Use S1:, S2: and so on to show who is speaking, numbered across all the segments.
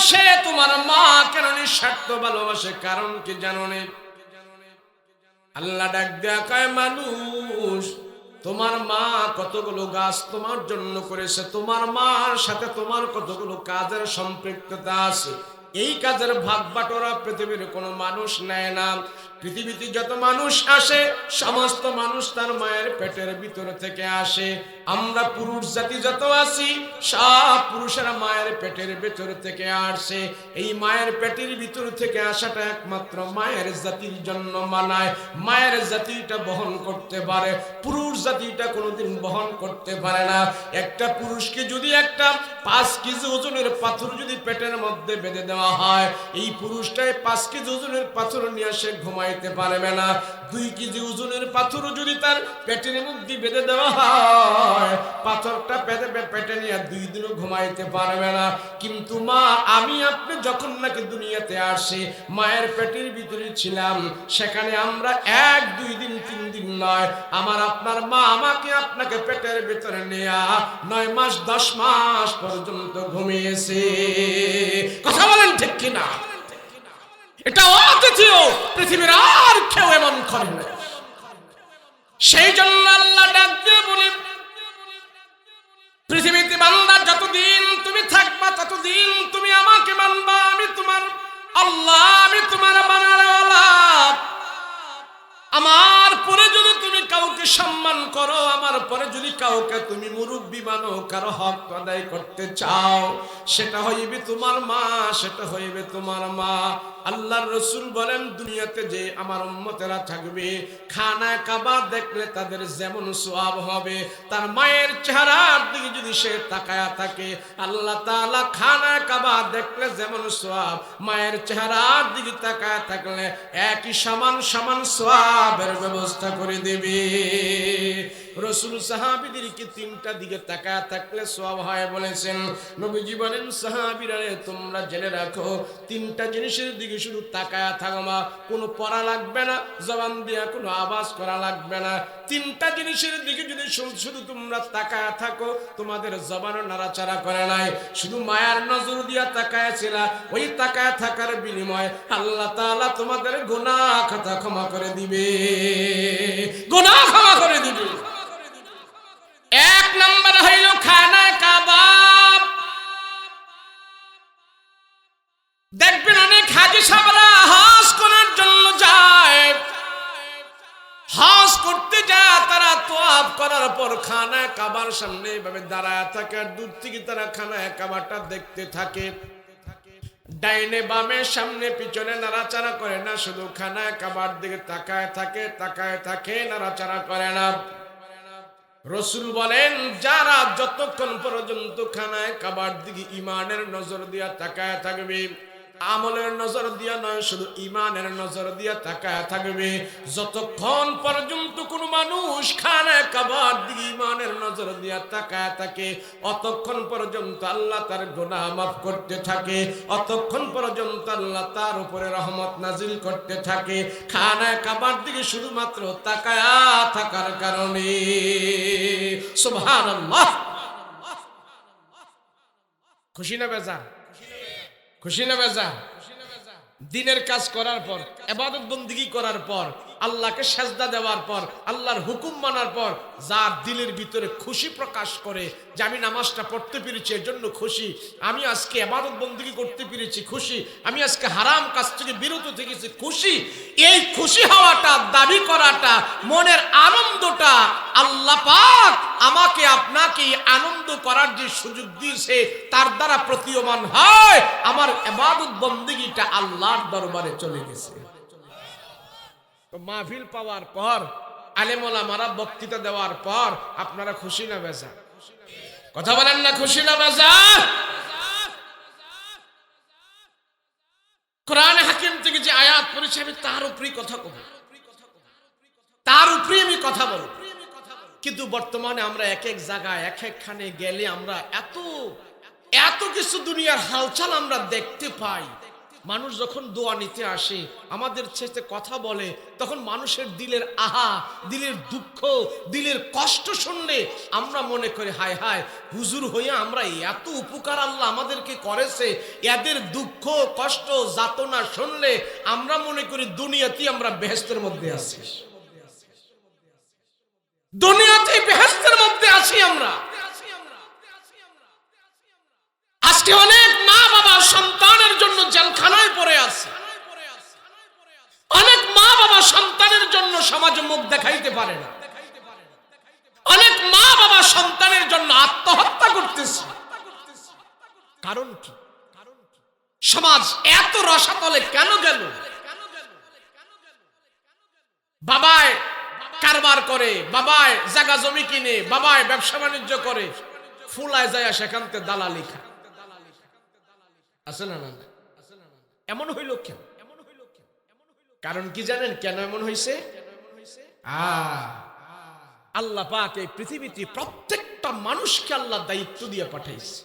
S1: সে তোমার মা কেন নিঃস্বার্থ ভালোবাসে, কারণ কি জানো নে? আল্লাহ ডাক দেয়া কয়, মানুষ তোমার মা কতগুলো গাছ তোমার জন্য করেছে, তোমার মার সাথে তোমার কতগুলো কাজের সম্পৃক্ততা আছে। এই কাজের ভাগ বাটোয়ারা পৃথিবীর কোনো মানুষ নেয় না। পৃথিবীতে যত মানুষ আসে সমস্ত মানুষ তার মায়ের পেটের ভিতর থেকে আসে। আমরা পুরুষ জাতি যত আছি সব পুরুষেরা মায়ের পেটের ভিতর থেকে আসে। এই মায়ের পেটের ভিতর থেকে আসাটা একমাত্র মায়ের জাতির জন্য মানায়। মায়ের জাতিটা বহন করতে পারে, পুরুষ জাতিটা কোনোদিন বহন করতে পারে না। একটা পুরুষকে যদি একটা 5 কেজি ওজনের পাথর যদি পেটের মধ্যে বেঁধে দেওয়া হয়, এই পুরুষটাই 5 কেজি ওজনের পাথর নিয়ে সে ঘুমাইতে পারবে না। 2 কেজি ওজনের পাথর যদি তার পেটের মধ্যে বেঁধে দেওয়া হয়, পাথরটা পেটে নিয়ে 2 দিনও ঘুমাইতে পারবে না। কিন্তু মা, আমি আপনি যখন নাকি দুনিয়াতে আসি, মায়ের পেটের ভিতরে ছিলাম, সেখানে আমরা 1, 2 দিন 3 দিন নয়, আমার আপনার মা আমাকে আপনাকে পেটের ভিতরে নিয়ে 9 মাস 10 মাস পর্যন্ত ঘুমিয়েছে। কথা বলেন ঠিক কিনা? এটা অদ্বিতীয়, পৃথিবীর আর কেউ এমন করে না। সেই জন্য আল্লাহ ডাক দিয়ে বলে, পৃথিবীতে বান্দা যতদিন তুমি থাকবা ততদিন তুমি আমাকে মানবা। আমি তোমার আল্লাহ, আমি তোমার বানানোওয়ালা। আমার পরে যদি তুমি কাউকে সম্মান করো, আমার পরে যদি কাউকে তুমি মুরব্বি মানো, কারো হক আদায় করতে চাও, সেটা হইবে তোমার মা, সেটা হইবে তোমার মা। আল্লাহর রাসূল বলেন, দুনিয়াতে যে আমার উম্মতেরা থাকবে, খানা কাবা দেখলে তাদের যেমন সওয়াব হবে, তার মায়ের চেহারার দিকে যদি সে তাকায়া থাকে, আল্লাহ তাআলা খানা কাবা দেখলে যেমন সওয়াব, মায়ের চেহারার দিকে তাকায়া থাকলে একই সমান সমান সওয়াবের ব্যবস্থা করে দেবে। রাসূল সাহাবীদেরকে 3টা দিকে তাকায়া থাকলে সওয়াব হয় বলেছেন। নবীজি বলেন, সাহাবীরা তোমরা জেনে রাখো, 3টা জিনিসের দিকে শুধু তাকায়া থাকবা, কোনো পড়া লাগবে না, জবান দিয়া কোনো আওয়াজ করা লাগবে না। 3টা জিনিসের দিকে যদি শুধু তোমরা তাকায়া থাকো, তোমাদের জবান নাড়াচাড়া করে নাই, শুধু মায়ার নজর দিয়া তাকায়া ছিল, ওই তাকায়া থাকার বিনিময়ে আল্লাহ তাআলা তোমাদের গুনাহ খাতা ক্ষমা করে দিবে, গুনাহ ক্ষমা করে দিবে। 1 নম্বর হইল খানা কাবা। দেখবেন অনেক হাজী সাহেবরা হজ করার জন্য যায়, হজ করতে যায়, তারা তোয়াফ করার পর খানা কাবার সামনে এভাবে দাঁড়ায় থাকে, আর দূর থেকে তারা খানা কাবাটা দেখতে থাকে। ডাইনে বামে সামনে পিছনে নাড়াচাড়া করে না, শুধু খানা কাবার দিকে তাকায় থাকে, নাড়াচাড়া করে না। রাসূল বলেন, যারা যতক্ষণ পর্যন্ত খানায় কাবার দিকে ঈমানের নজর দিয়া তাকায় থাকবে, আমলের নজর দিয়া নয়, শুধু ঈমানের নজর দিয়া তাকায় থাকবে, যতক্ষণ পর্যন্ত কোন মানুষ খানায় কাবার দিকে ঈমানের নজর দিয়া তাকায় থাকে, অতক্ষণ পর্যন্ত আল্লাহ তার গুনাহ মাফ করতে থাকে, অতক্ষণ পর্যন্ত আল্লাহ তার উপরে রহমত নাজিল করতে থাকে, খানায় কাবার দিকে শুধুমাত্র তাকায় থাকার কারণে। সুবহানাল্লাহ। খুশি না বেজার? খুশি না বেজার? দিনের কাজ করার পর, ইবাদত বন্দেগী করার পর, আল্লাহকে সাজদা দেওয়ার পর, আল্লাহর হুকুম মানার পর, যার দিলের ভিতরে খুশি প্রকাশ করে যে আমি নামাজটা পড়তে পেরেছি এর জন্য খুশি, আমি আজকে ইবাদত বন্দেগী করতে পেরেছি খুশি, আমি আজকে হারাম কাজ থেকে বিরত থেকেছি খুশি, এই খুশি হওয়াটা, দাবি করাটা, মনের আনন্দটা আল্লাহ পাক আমাকে আপনাকে আনন্দ করার যে সুযোগ দিয়েছে তার দ্বারা প্রতীয়মান হয় আমার ইবাদত বন্দেগীটা আল্লাহর দরবারে চলে গেছে। মাহফিল পাওয়ার পর, আলেম ওলামারা বক্তৃতা দেওয়ার পর আপনারা খুশি না বেজার? কথা বলেন না, খুশি না বেজার? কোরআনে হাকিম থেকে যে আয়াত পড়েছি আমি তার উপরেই কথা বলবো, তার উপরেই আমি কথা বলবো। কিন্তু বর্তমানে আমরা এক এক জায়গায় এক একখানে গেলে আমরা এত কিছু দুনিয়ার হালচাল আমরা দেখতে পাই, মানুষ যখন দোয়া নিতে আসে, আমাদের সাথে কথা বলে, তখন মানুষের দিলের আহা, দিলের দুঃখ, দিলের কষ্ট শুনলে আমরা মনে করি হায় হায়, হুজুর হইয়া আমরা এত উপকার আল্লাহ আমাদেরকে করেছে। এদের দুঃখ কষ্ট যাতনা শুনলে আমরা মনে করি দুনিয়াতেই আমরা বেহেশতের মধ্যে আছি, দুনিয়াতেই বেহেশতের মধ্যে আছি আমরা। আজকে অনেক মা বাবা সন্তানের জন্য জেলখানায় পড়ে আছে, অনেক মা বাবা সন্তানের জন্য সমাজে মুখ দেখাইতে পারে না, অনেক মা বাবা সন্তানের জন্য আত্মহত্যা করতেছে। কারণ কি? সমাজ এত রসাতলে কেন গেল? বাবায় কারবার করে, বাবায় জায়গা জমি কিনে, বাবায় ব্যবসা বাণিজ্য করে, ফুলায় যায় সেখান থেকে দালালি খায়। আছে না? এমন হইল কেন? কারণ কি জানেন কেন এমন হইছে? আল্লাহ পাক এই পৃথিবীতে প্রত্যেকটা মানুষকে আল্লাহ দায়িত্ব দিয়ে পাঠাইছে।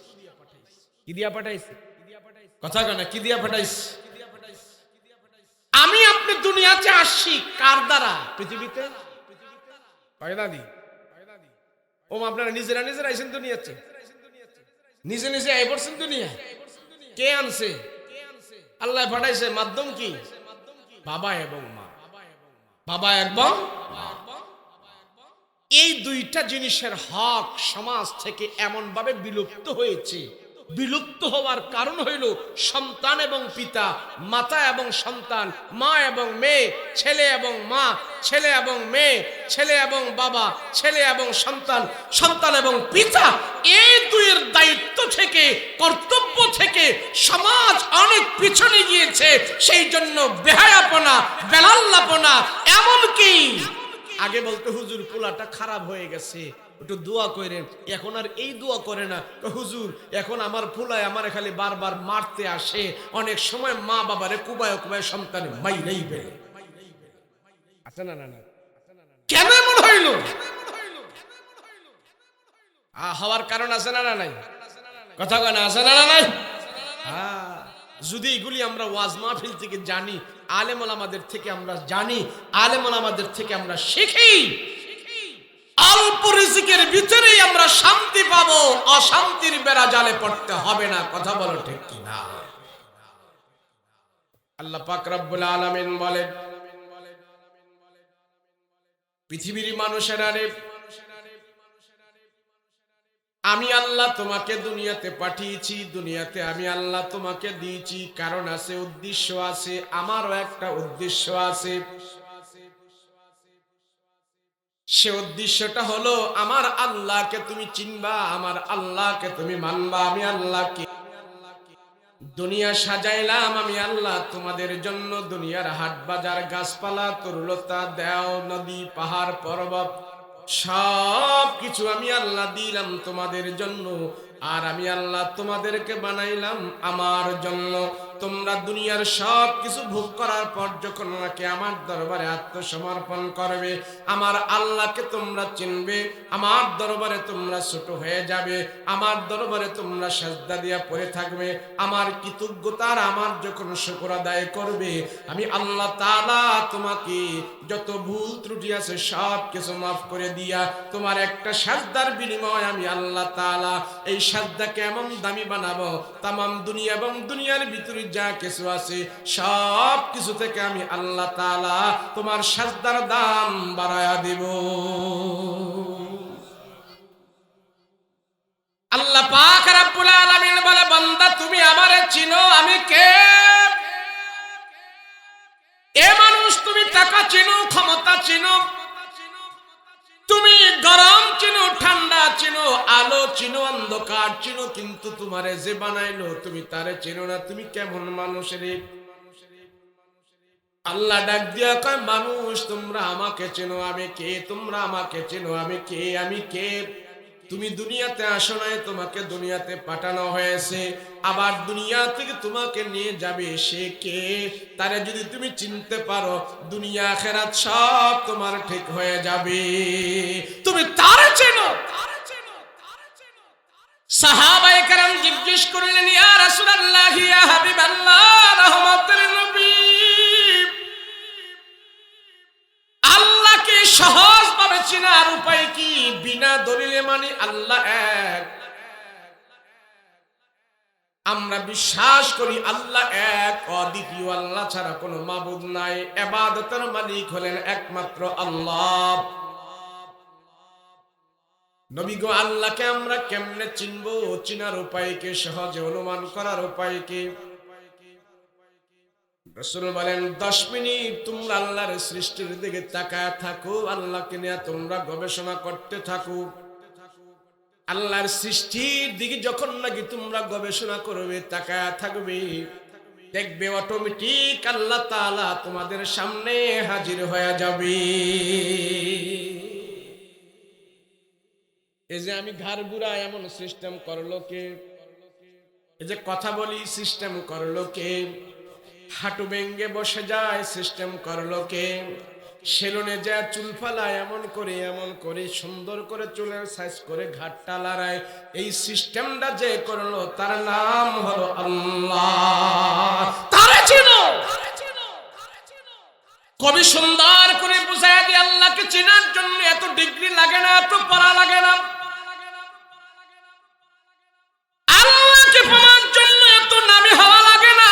S1: কি দিয়া পাঠাইছে? কথা কেন? কি দিয়া পাঠাইছে? আমি আপনি দুনিয়াতে আসছি কার দ্বারা? পৃথিবীতে ও আপনারা নিজেরা নিজেরা আইছেন দুনিয়াতে, নিজে নিজে আই পড়ছেন দুনিয়া। কে আনছে? আল্লাহ পাঠাইছে। মাধ্যম কি? বাবা এবং মা। বাবা এবং এই দুইটা জিনিসের হক সমাজ থেকে এমন ভাবে বিলুপ্ত হয়েছে। বিলুপ্ত হওয়ার কারণ হইল সন্তান এবং পিতা, মাতা এবং সন্তান, মা এবং মেয়ে, ছেলে এবং মা, ছেলে এবং মেয়ে, ছেলে এবং বাবা, ছেলে এবং সন্তান, সন্তান এবং পিতা। এই দুইয়ের দায়িত্ব থেকে, কর্তব্য থেকে সমাজ অনেক পিছনে গিয়েছে। সেই জন্য বেহায়াপনা, বেলাল্লাপনা, এমনকি আগে বলতে হুজুর পোলাটা খারাপ হয়ে গেছে, একটু দোয়া করেন। এখন আর এই দোয়া করে না, হুজুর এখন আমার পোলায় আমার খালি বারবার মারতে আসে, অনেক সময় মা বাবারে কুবায় কুবায় সন্তান মাইরাই বেড়ে। আছে না? কেন এমন হইল? হওয়ার কারণ আছে না নাই? কথা কয় না? আছে না নাই? যদি এগুলি আমরা ওয়াজ মাহফিল থেকে জানি, আলেম ওলামাদের থেকে আমরা জানি, আলেম ওলামাদের থেকে আমরা শিখি, অল্প রিজিকের ভিতরেই আমরা শান্তি পাবো, অশান্তির বেড়া জালে পড়তে হবে না। কথা বলো ঠিক কিনা? আল্লাহ পাক রব্বুল আলামিন বলেন, পৃথিবীর মানুষেরা রে, আমি আল্লাহ তোমাকে দুনিয়াতে পাঠিয়েছি, দুনিয়াতে আমি আল্লাহ তোমাকে দিয়েছি। কারণ আছে, উদ্দেশ্য আছে, আমারও একটা উদ্দেশ্য আছে। সে উদ্দেশ্যটা হলো আমার আল্লাহকে তুমি চিনবা, আমার আল্লাহকে তুমি মানবা। আমি আল্লাহকে দুনিয়া সাজাইলাম, আমি আল্লাহ তোমাদের জন্য। দুনিয়ার হাট বাজার, গাছপালা, তরুলতা, দেও, নদী, পাহাড়, পর্বত সব কিছু আমি আল্লাহ দিলাম তোমাদের জন্য। আর আমি আল্লাহ তোমাদেরকে বানাইলাম আমার জন্য। তোমরা দুনিয়ার সব কিছু ভোগ করার পর যখন আমাকে আমার দরবারে আত্মসমর্পণ করবে, আমার আল্লাহকে তোমরা চিনবে, আমার দরবারে তোমরা ছোট হয়ে যাবে, আমার দরবারে তোমরা সাজদা দিয়া পড়ে থাকবে। আমার কৃতজ্ঞতার আমার যখন শুকর আদায় করবে, আমি আল্লাহ তাআলা তোমাকে যত ভুল ত্রুটি আছে সব কিছু মাফ করে দিয়া তোমার একটা সাজদার বিনিময় আমি আল্লাহ তাআলা এই সাজদাকে এমন দামি বানাবো, তামাম দুনিয়া এবং দুনিয়ার ভিতরে যা কিছু আছে সব কিছু থেকে আমি আল্লাহ তাআলা তোমার সাজদার দাম বাড়ায়া দেব। আল্লাহ পাক রব্বুল আলামিন বলে, বান্দা তুমি আমারে চিনো, আমি কে? এ মানুষ তুমি টাকা চিনো, ক্ষমতা চিনো, তুমি গরম চিনো, ঠান্ডা চিনো, আলো চিনো, অন্ধকার চিনো, কিন্তু তোমারে যে বানাইলো তুমি তারে চিনো না। তুমি কেমন মানুষ রে? আল্লাহ ডাক দিয়া কয়, মানুষ তোমরা আমাকে চেনো, আমি কে? তোমরা আমাকে চেনো, আমি কে? আমি কে? তুমি দুনিয়াতে আসো নাই, তোমাকে দুনিয়াতে পাঠানো হয়েছে, আবার দুনিয়া থেকে তোমাকে নিয়ে যাবে সে কে? তারে যদি তুমি চিনতে পারো, দুনিয়া আখিরাত সব তোমার ঠিক হয়ে যাবে। তুমি তারে চেনো। সাহাবায়ে কেরাম জিজ্ঞেস করলেন, ইয়া রাসূলুল্লাহ, ইয়া হাবিবাল্লাহ, মানি আল্লাহ এক। আমরা বিশ্বাস করি আল্লাহ এক, অদ্বিতীয়, আল্লাহ ছাড়া কোনো মাবুদ নাই। ইবাদতের মালিক হলেন একমাত্র আল্লাহ। নবী গো, আল্লাহকে আমরা কেমনে চিনবো? চিনার উপায় কি? সহজে অনুমান করার উপায় কি? রাসূল বলেন 10 মিনিট তোমরা আল্লাহর সৃষ্টির দিকে তাকায় থাকো, আল্লাহকে নিয়ে তোমরা গবেষণা করতে থাকো। আল্লাহর সৃষ্টির দিকে যখন নাকি তোমরা গবেষণা করবে, তাকায় থাকবে, দেখবে অটোমেটিক আল্লাহ তাআলা তোমাদের সামনে হাজির হয়ে যাবে। এই যে আমি ঘাড় ঘুরা এমন সিস্টেম করলো কে? এই যে কথা বলি সিস্টেম করলো কে? হাঁটু ভেঙ্গে বসে যায় সিস্টেম করলো কে? সেলুনে যা চুল ফালায় এমন করে সুন্দর করে চুলের সাইজ করে ঘাটটা লড়ায়, এই সিস্টেমটা যে করলো তার নাম হলো আল্লাহ। তারে চিনো। কবি সুন্দর করে বুঝায় দিয়ে আল্লাহকে চেনার জন্য এত ডিগ্রি লাগে না, এত পড়া লাগে না। আল্লাহকে পাওয়ার জন্য এত নামে হওয়া লাগে না।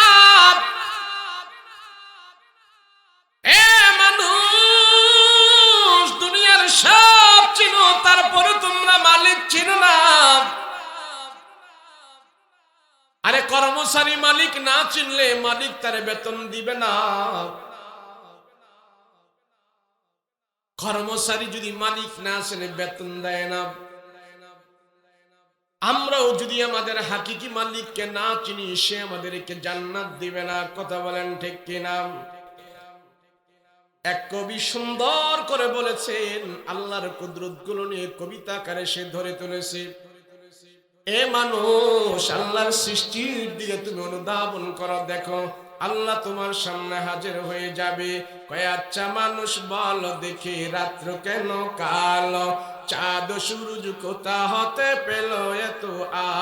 S1: এ মানুষ, দুনিয়ার সব চিনো, তারপরে তোমরা মালিক চিনো না। আরে কর্মচারী মালিক না চিনলে মালিক তারে বেতন দিবে না। কর্মচারী যদি মালিক না চেনে বেতন দেয় না। আমরাও যদি আমাদের হাকিকি মালিককে না চিনি, সে আমাদেরকে জান্নাত দিবে না। কথা বলেন ঠিক কিনা? এক কবি সুন্দর করে বলেছেন, আল্লাহর কুদরত গুলো নিয়ে কবিতা আকারে সে ধরে তুলেছে। এ মানুষ, আল্লাহর সৃষ্টির দিকে তুমি অনুধাবন করো, দেখো আল্লাহ তোমার সামনে হাজির হয়ে যাবে। কয় আচ্ছা মানুষ বল দেখি, রাত্র কেন কালো, চাঁদ সূরজ কোথা হতে পেল এত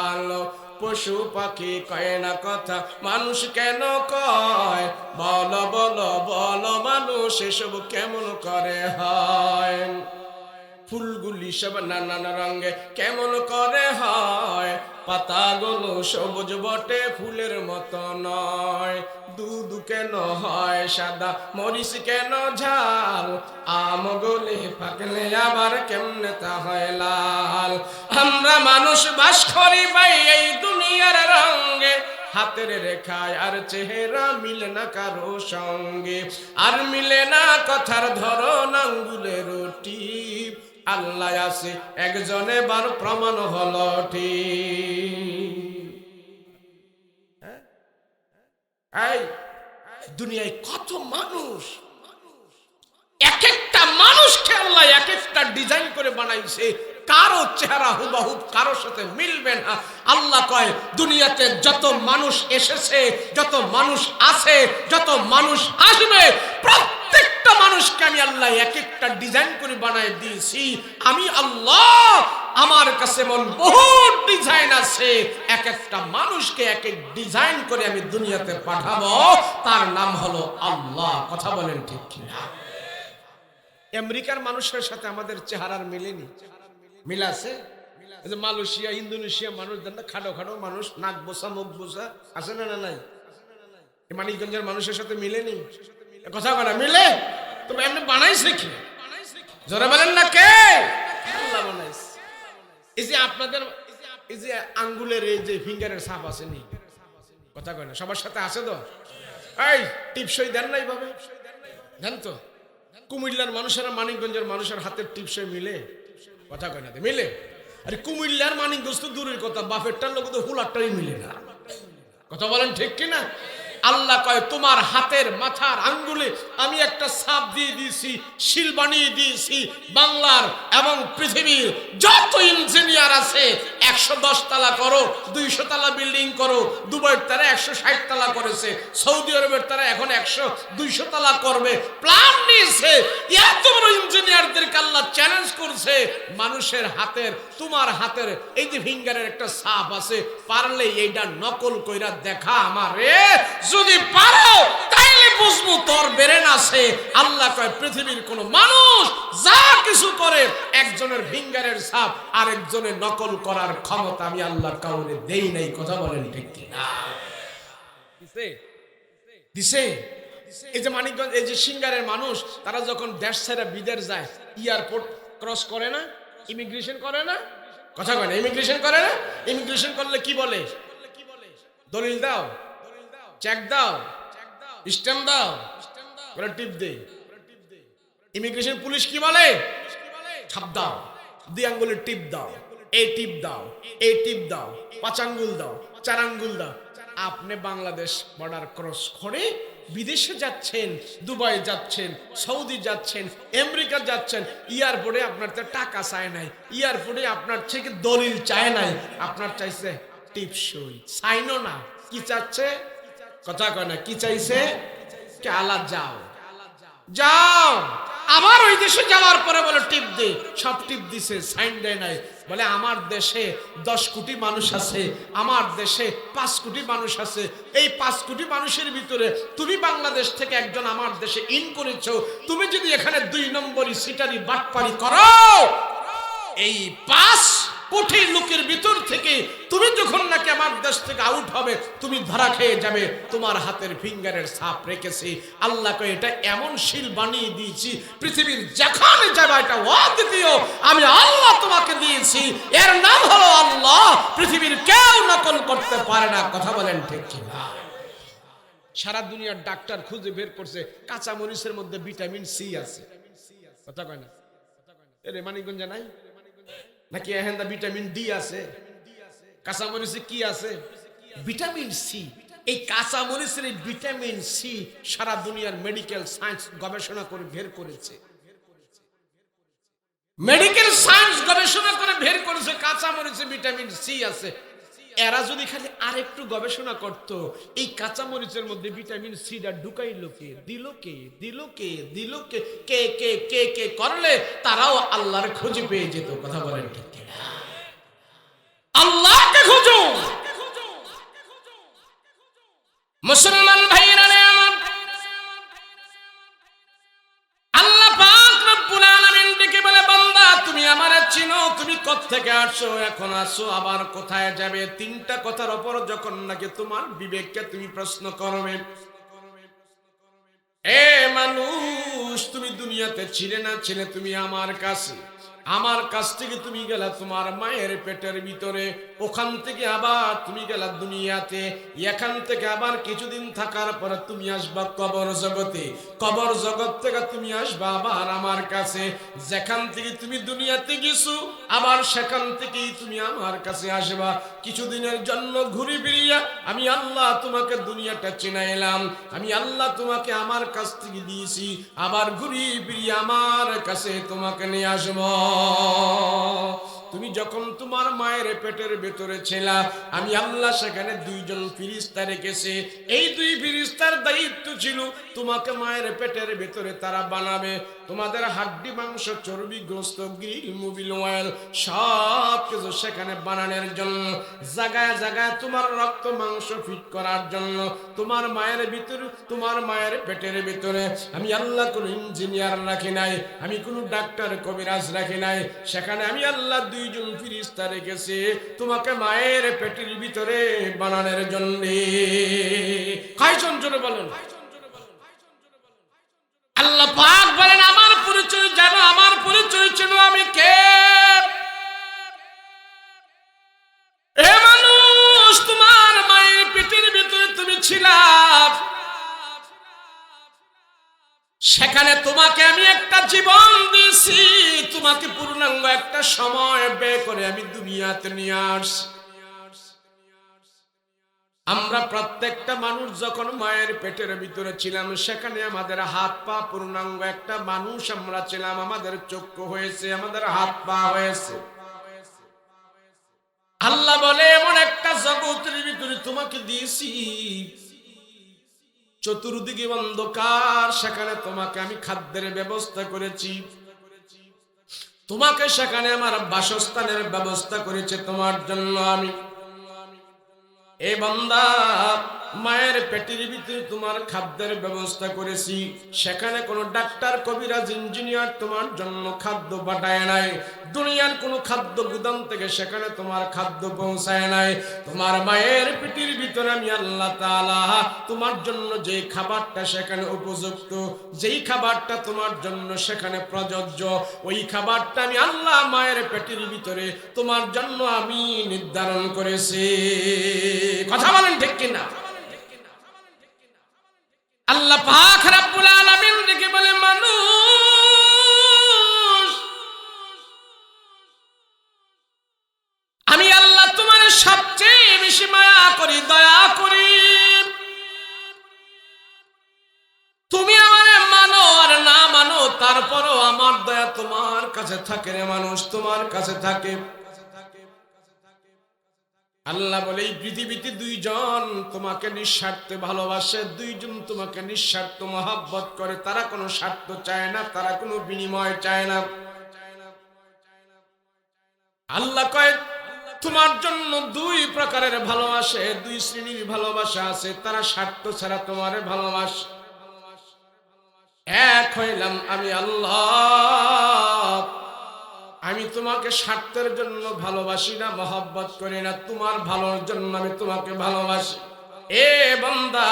S1: আলো, পশু পাখি কয় না কথা, মানুষ কেন কয়? বলো বলো বলো মানুষ এসব কেমন করে হয়? ফুলগুলি সব নানান রঙে কেমন করে হয়? পাতাগুলো সবুজ বটে ফুলের মতো নয়। দুধ কেন হয় সাদা, মরিচ কেন ঝাল, আম গলে পাকলে আবার কেমনে তা হয় লাল। আমরা মানুষ বাস করি ভাই এই দুনিয়ার রঙে, হাতের রেখায় আর চেহারা মিলে না কারো সঙ্গে, আর মিলে না কথার ধরন আঙ্গুলের টিপ। আল্লাহ আছে একজনে বার প্রমাণ হলো ঠিক। এই দুনিয়ায় কত মানুষ, এক একটা মানুষকে আল্লাহ এক একটা ডিজাইন করে বানাইছে। কারো চেহারা হুবহু কারোর সাথে মিলবে না। আল্লাহ কয় দুনিয়াতে যত মানুষ এসেছে, যত মানুষ আছে, যত মানুষ আসবে, প্রত্যেকটা মানুষকে আমি আল্লাহ এক একটা ডিজাইন করে বানাই দিয়েছি। আমি আল্লাহ, আমার কাছে এমন বহু ডিজাইন আছে, এক একটা মানুষকে এক এক ডিজাইন করে আমি দুনিয়াতে পাঠাবো, তার নাম হলো আল্লাহ। কথা বলেন ঠিক কিনা? আমেরিকার মানুষের সাথে আমাদের চেহারার মিলেনি, মিল আছে? মালয়েশিয়া, ইন্দোনেশিয়া মানুষ দেন না, খাটো খাটো মানুষ, নাক বোসা মুখ বোসা, আছে না? না নাই? মানিকগঞ্জের মানুষের সাথে মিলেনি? কথা বলা মিলে? তবে এমনি বানাইছে কি? জোরে বলেন না কে? আল্লাহ বানাইছে। এই যে আপনাদের এই যে আঙ্গুলের এই যে ফিঙ্গারের ছাপ আছে নি, কথা কয় না, সবার সাথে আছে তো? এই টিপসই দেন নাই ভাবে দেন তো? কুমিল্লার মানুষেরা মানিকগঞ্জের মানুষের হাতের টিপসই মিলে? কথা কয় না মিলে? আরে কুমিল্লার মানিকগঞ্জ তো দূরের কথা, বাপেরটার লোক তো হুলারটাই মিলে না। কথা বলেন ঠিক কিনা? আল্লাহ কয় তোমার হাতের মাথার আঙ্গুলে আমি একটা ছাপ দিয়ে দিয়েছি, শিল বানিয়ে দিয়েছি। বাংলার এবং পৃথিবীর যত ইঞ্জিনিয়ার আছে 110 তলা করো, 200 তলা বিল্ডিং করো। দুবাইয়ের তারা 160 তলা করেছে, সৌদি আরবের তারা এখন 100-200 তলা করবে, প্ল্যান নিয়েছে। এত বড় ইঞ্জিনিয়ারদেরকে আল্লাহ চ্যালেঞ্জ করছে, মানুষের হাতের, তোমার হাতের এই যে ফিঙ্গারের একটা ছাপ আছে, পারলে এইটা নকল কইরা দেখা আমারে। যদি পারো তাইলে বুঝবো তোর ব্রেন আছে। আল্লাহ কয় পৃথিবীর কোন মানুষ যা কিছু করে একজনের ফিঙ্গারের ছাপ আরেকজনের নকল করার ক্ষমতা আমি আল্লাহ কাউরে দেই নাই। কথা বলেন ঠিক কিনা? দিছে। এই যে মানিকগঞ্জ, এই যে সিঙ্গারের মানুষ, তারা যখন দেশ ছেড়ে বিদেশ যায়, এয়ারপোর্ট ক্রস করে না, ইমিগ্রেশন করে না? কথা কয় না? ইমিগ্রেশন করে না? ইমিগ্রেশন করলে কি বলে? দলিল দাও, চেক দাও, স্ট্যাম্প দাও, বলে টিপ দে। ইমিগ্রেশন পুলিশ কি বলে? ছাপ দাও, 2 আঙ্গুলের টিপ দাও, এই টিপ দাও, এই টিপ দাও, 5 আঙ্গুল দাও, 4 আঙ্গুল দাও। আপনি বাংলাদেশ বর্ডার ক্রস করে বিদেশে যাচ্ছেন, দুবাই যাচ্ছেন, সৌদি যাচ্ছেন, আমেরিকা যাচ্ছেন, এয়ারপোর্টে আপনার তো টাকা চায় নাই, এয়ারপোর্টে আপনার থেকে দলিল চায় নাই, আপনার চাইছে টিপসই, সাইনও না। কি চাচ্ছে? কথা কয় না? কি চাইছে? আলা যাও, যাও। আবার ওই দেশে যাওয়ার পরে বলে টিপ দে, সব টিপ দিছে, সাইন দেয় নাই। বলে আমার দেশে 10 কোটি মানুষ আছে, আমার দেশে 5 কোটি মানুষ আছে, এই 5 কোটি মানুষের ভিতরে তুমি বাংলাদেশ থেকে একজন আমার দেশে ইন করেছো, তুমি যদি এখানে 2 নম্বরই সিটারি বাটপারি করো, এই 5 কোটি লোকের ভিতর থেকে তুমি যখন নাকি আমার দেশ থেকে আউট হবে, তুমি ধরা খেয়ে যাবে। তোমার হাতের ফিঙ্গারের ছাপ রেখেছি। আল্লাহকে এটা এমন শিল বানিয়ে দিয়েছি, পৃথিবীর যেখানে যাবে এটা অদ্বিতীয়, আমি আল্লাহ তোমাকে দিয়েছি, এর নাম হলো আল্লাহ। পৃথিবীর কেউ নকল করতে পারে না। কথা বলেন ঠিক কিনা? সারা দুনিয়ার ডাক্তার খুঁজে বের করছে কাঁচা মরিচের মধ্যে ভিটামিন সি আছে। কথা কয় না? এর মানিকগঞ্জে নাই নাকি? এহেন্দা ভিটামিন ডি আছে। কাঁচা মরিচে কি আছে? Vitamin C. এই কাঁচা মরিচের এই ভিটামিন সি সারা দুনিয়ার মেডিকেল সায়েন্স গবেষণা করে বের করেছে। মেডিকেল সায়েন্স গবেষণা করে বের করেছে কাঁচা মরিচে ভিটামিন সি আছে। এরা যদি খালি আরেকটু গবেষণা করত, এই কাঁচা মরিচের মধ্যে ভিটামিন সিটা ঢুকাইলো কে, দিল কে, দিল কে, দিল কে, কে কে কে কে করলে তারাও আল্লাহর খোঁজে পেয়ে যেত। কথা বলেন ঠিক কিনা? আল্লাহকে খোঁজো মুসলমান ভাইরা। আল্লাহ পাক রব্বুল আলামিন ডেকে বলে, বান্দা তুমি আমারে চিনো, তুমি কোত্থেকে আসছো, এখন আসছো, আবার কোথায় যাবে? 3টা কথার উপর যখন নাকি তোমার বিবেককে তুমি প্রশ্ন করবে, এ মানুষ তুমি দুনিয়াতে ছিলে না, ছিলে তুমি আমার কাছে, আমার কাছ থেকে তুমি গেলা তোমার মায়ের পেটের ভিতরে, ওখান থেকে আবার তুমি গেলা দুনিয়াতে, এখান থেকে আবার কিছুদিন থাকার পরে তুমি আসবা কবর জগতে, কবর জগৎ থেকে তুমি আসবা আবার আমার কাছে, যেখান থেকে তুমি দুনিয়াতে গেছো আবার সেখান থেকেই তুমি আমার কাছে আসবা। কিছুদিনের জন্য ঘুরে ফিরিয়া আমি আল্লাহ তোমাকে দুনিয়াটা চিনাইলাম, আমি আল্লাহ তোমাকে আমার কাছ থেকে দিয়েছি, আবার ঘুরে ফিরিয়া আমার কাছে তোমাকে নিয়ে আসবো। তুমি যখন তোমার মায়ের পেটের ভেতরে ছিলা, আমি আল্লাহ সেখানে 2 জন ফেরেশতা রেখেছি। এই 2 ফেরেশতার দায়িত্ব ছিল তোমাকে মায়ের পেটের ভেতরে তারা বানাবে, তোমাদের হাড্ডি মাংস চর্বি গোশত গ্রিল মোবিল অয়েল সব কিছু সেখানে বানানোর জন্য, জায়গায় জায়গায় তোমার রক্ত মাংস ফিট করার জন্য। তোমার মায়ের ভিতরে, তোমার মায়ের পেটের ভিতরে আমি আল্লাহ কোনো ইঞ্জিনিয়ার রাখি নাই, আমি কোনো ডাক্তার কবিরাজ রাখি নাই, সেখানে আমি আল্লাহ 2 জন ফেরেশতা রেখেছি তোমাকে মায়ের পেটের ভিতরে বানানোর জন্য। কয়জন জোরে বলেন? আল্লাহ পাক বলেন, আমার পরিচয় জানো, আমার পরিচয় ছিল আমি কে। এ মানুষ, তোমার মায়ের পেটের ভিতরে তুমি ছিলা, সেখানে তোমাকে আমি একটা জীবন দিয়েছি, তোমাকে পূর্ণাঙ্গ একটা সময় ব্যয় করে আমি দুনিয়াতে নিয়ে আসছি। আমরা প্রত্যেকটা মানুষ যখন মায়ের পেটের ভিতরে ছিলাম, সেখানে আমাদের হাত পা পূর্ণাঙ্গ একটা মানুষ আমরা ছিলাম, আমাদের চক্ষু হয়েছে, আমাদের হাত পা হয়েছে। আল্লাহ বলে, এমন একটা জগতের ভিতরে তোমাকে দিয়েছি, চতুর্দিকে অন্ধকার, সেখানে তোমাকে আমি খাদ্যের ব্যবস্থা করেছি, তোমাকে সেখানে আমার বাসস্থানের ব্যবস্থা করেছে তোমার জন্য আমি। এ বান্দা, মায়ের পেটের ভিতরে তোমার খাদ্যের ব্যবস্থা করেছি, সেখানে কোনো ডাক্তার কবিরাজ ইঞ্জিনিয়ার তোমার জন্য খাদ্য পাঠায় নাই, দুনিয়ার কোনো খাদ্য গুদাম থেকে সেখানে তোমার খাদ্য পৌঁছায় নাই। তোমার মায়ের পেটের ভিতরে আমি আল্লাহ তাআলা তোমার জন্য যে খাবারটা সেখানে উপযুক্ত, যেই খাবারটা তোমার জন্য সেখানে প্রযোজ্য, ওই খাবারটা আমি আল্লাহ মায়ের পেটের ভিতরে তোমার জন্য আমি নির্ধারণ করেছি। কথা বলেন ঠিক কিনা? আল্লাহ পাক রব্বুল আলামিন ডেকে বলে, মানুষ আমি আল্লাহ তোমার সবচেয়ে বেশি মায়া করি, দয়া করি। তুমি আমারে মানো আর না মানো, তারপরও আমার দয়া তোমার কাছে থাকে রে মানুষ, তোমার কাছে থাকে। আল্লাহ বলে, এই পৃথিবীতে দুইজন তোমাকে নিঃস্বার্থে ভালোবাসে, দুইজন তোমাকে নিঃস্বার্থ মহব্বত করে, তারা কোনো স্বার্থ চায় না, তারা কোনো বিনিময় চায় না। আল্লাহ কয়, তোমার জন্য দুই প্রকারের ভালোবাসে, দুই শ্রেণীর ভালোবাসা আছে, তারা স্বার্থ ছাড়া তোমারে ভালোবাসে। এক হইলাম আমি আল্লাহ, আমি তোমাকে স্বার্থের জন্য ভালোবাসি না, মহব্বত করি না, তোমার ভালোর জন্য আমি তোমাকে ভালোবাসি। এ বান্দা,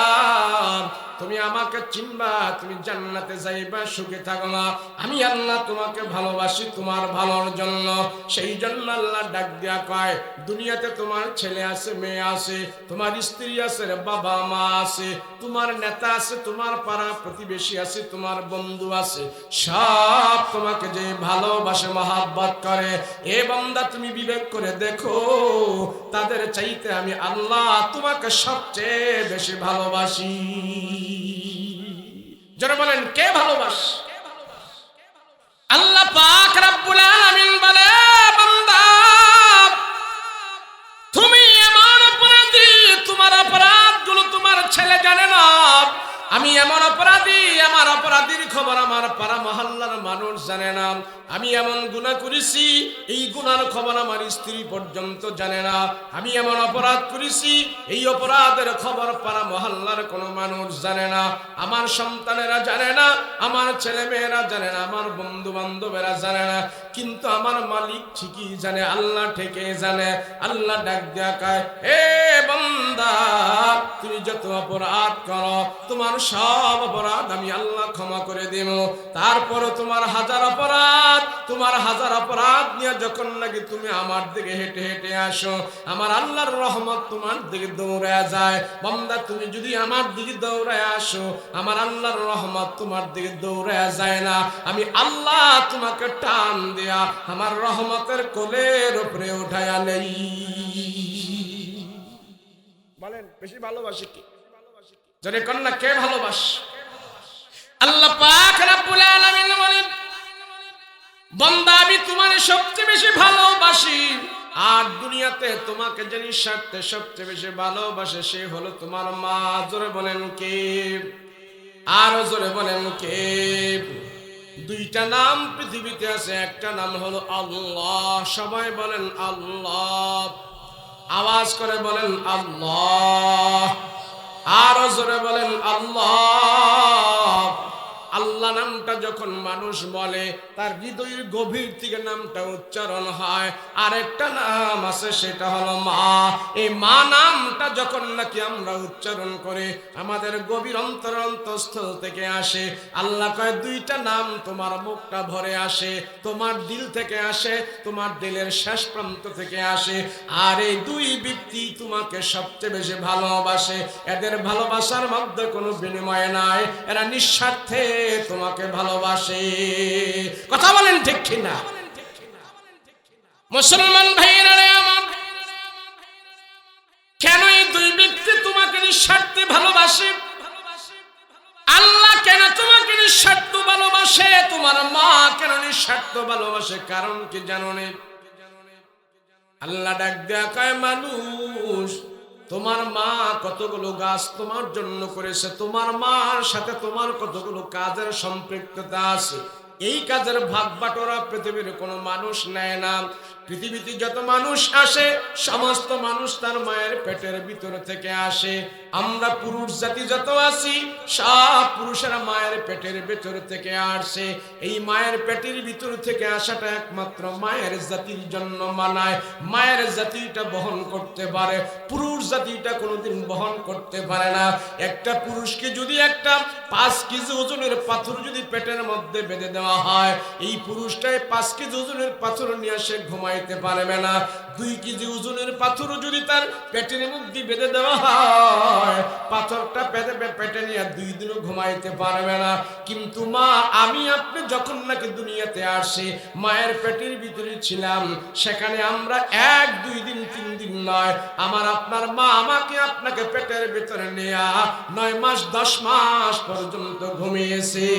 S1: তুমি আমাকে চিনবা, তুমি জান্নাতে যাইবা, সুখে থাকবা। আমি আল্লাহ তোমাকে ভালোবাসি তোমার ভালোর জন্য। সেই জন্য আল্লাহ ডাক দিয়া কয়, দুনিয়াতে তোমার ছেলে আছে, মেয়ে আছে, তোমার স্ত্রী আছে, বাবা মা আছে, তোমার নেতা আছে, তোমার পাড়া প্রতিবেশী আছে, তোমার বন্ধু আছে, সব তোমাকে যে ভালোবাসে, মহব্বত করে। এ বান্দা, তুমি বিবেক করে দেখো, তাদের চাইতে আমি আল্লাহ তোমাকে সবচেয়ে বেশি ভালোবাসি। যারা বলেন কে ভালোবাসে? আল্লাহ পাক রব্বুল আলামিন বলে, বান্দা তুমি এমন অপরাধী, তোমার অপরাধগুলো তোমার ছেলে জানে না। আমি এমন অপরাধী, আমার অপরাধীর খবর আমার পাড়া মহল্লার মানুষ জানে না। আমি এমন গুনাহ করেছি, এই গুনার খবর আমার স্ত্রী পর্যন্ত জানে না। আমি এমন অপরাধ করেছি, এই অপরাধের খবর পাড়া মহল্লার কোনো মানুষ জানে না। আমার সন্তানেরা জানে না, আমার ছেলে মেয়েরা জানে না, আমার বন্ধু বান্ধবেরা জানে না, কিন্তু আমার মালিক ঠিকই জানে, আল্লাহ ঠিকই জানে। আল্লাহ ডাক দিয়া কয়, এ বান্দা, তুমি যত অপরাধ করো, তোমার সব অপরাধ আমি আল্লাহ ক্ষমা করে দেব। তারপরও তোমার হাজার অপরাধ, তোমার হাজার অপরাধ নিয়ে যখন নাকি তুমি আমার দিকে হেঁটে হেঁটে আসো, আমার আল্লাহর রহমত তোমার দিকে দৌড়ায় যায়। বান্দা, তুমি যদি আমার দিকে দৌড়ায় আসো, আমার আল্লাহর রহমত তোমার দিকে দৌড়ায় যায় না। আমি আল্লাহ তোমাকে টান দেয়া আমার রহমতের কোলের উপরে উঠায়া নেই। বলেন বেশি ভালোবাসি কি? যদি কন্যা কে ভালোবাসে? আল্লাহ পাক রব্বুল আলামিন বলেন, বান্দা আমি তোমার সবচেয়ে বেশি ভালোবাসি। আর দুনিয়াতে তোমাকে যে নিঃস্বার্থে সবচেয়ে বেশি ভালোবাসে, সে হলো তোমার মা। জোরে বলেন কে? আরো জোরে বলেন কে? দুইটা নাম পৃথিবীতে আছে, একটা নাম হলো আল্লাহ। সবাই বলেন আল্লাহ, আওয়াজ করে বলেন আল্লাহ, আরো জোরে বলেন আল্লাহ। আল্লাহ নামটা যখন মানুষ বলে, তার হৃদয়ের গভীর থেকে নামটা উচ্চারণ হয়। আরেকটা নাম আছে, সেটা হলো মা। এই মা নামটা যখন নাকি আমরা উচ্চারণ করে আমাদের গভীর অন্তরস্থল থেকে আসে, আল্লাহ কয়, দুইটা নাম তোমার মুখটা ভরে আসে, তোমার দিল থেকে আসে, তোমার দিলের শেষ প্রান্ত থেকে আসে। আর এই দুই ব্যক্তি তোমাকে সবচেয়ে বেশি ভালোবাসে। এদের ভালোবাসার মধ্যে কোনো বিনিময় নাই, এরা নিঃস্বার্থে তোমাকে ভালোবাসে। কথা বলেন ঠিক কিনা? মুসলমান ভাইয়েরা আমার, কেন এই দুই ব্যক্তি তোমাকে নিঃস্বার্থে ভালোবাসে? আল্লাহ কেন তোমাকে নিঃস্বার্থ ভালোবাসে? তোমার মা কেন নিঃস্বার্থ ভালোবাসে? কারণ কি জানো? আল্লাহ ডাক দেয়া কয়, মানুষ তোমার মা কতগুলো গাছ তোমার জন্য করেছে, তোমার মার সাথে তোমার কতগুলো কাজের সম্পৃক্ততা আছে। এই কাজের ভাগ বাটোয়ারা পৃথিবীর কোনো মানুষ নেয় না। পৃথিবীতে যত মানুষ আসে সমস্ত মানুষ তার মায়ের পেটের ভিতর থেকে আসে। আমরা পুরুষ জাতি যত আছি সব পুরুষেরা মায়ের পেটের ভিতর থেকে আসে। এই মায়ের পেটের ভিতর থেকে আসাটা একমাত্র মায়ের জাতির জন্য মানায়। মায়ের জাতিটা বহন করতে পারে, পুরুষ জাতিটা কোনোদিন বহন করতে পারে না। একটা পুরুষকে যদি একটা 5 কেজি ওজনের পাথর যদি পেটের মধ্যে বেঁধে দেওয়া হয়, এই পুরুষটাই 5 কেজি ওজনের পাথর নিয়ে সে ঘুমাইতে পারবে না। 2 কেজি ওজনের পাথর যদি তার পেটের মধ্যে বেঁধে দেওয়া হয়, পাথরটা পেটে নিয়ে 2 দিনও ঘুমাইতে পারবে না। কিন্তু মা, আমি আপনি যখন নাকি দুনিয়াতে আসি, মায়ের পেটের ভিতরে ছিলাম, সেখানে আমরা 1, 2 দিন 3 দিন নয়, আমার আপনার মা আমাকে আপনাকে পেটের ভিতরে নিয়ে 9 মাস 10 মাস পর্যন্ত ঘুমিয়েছে।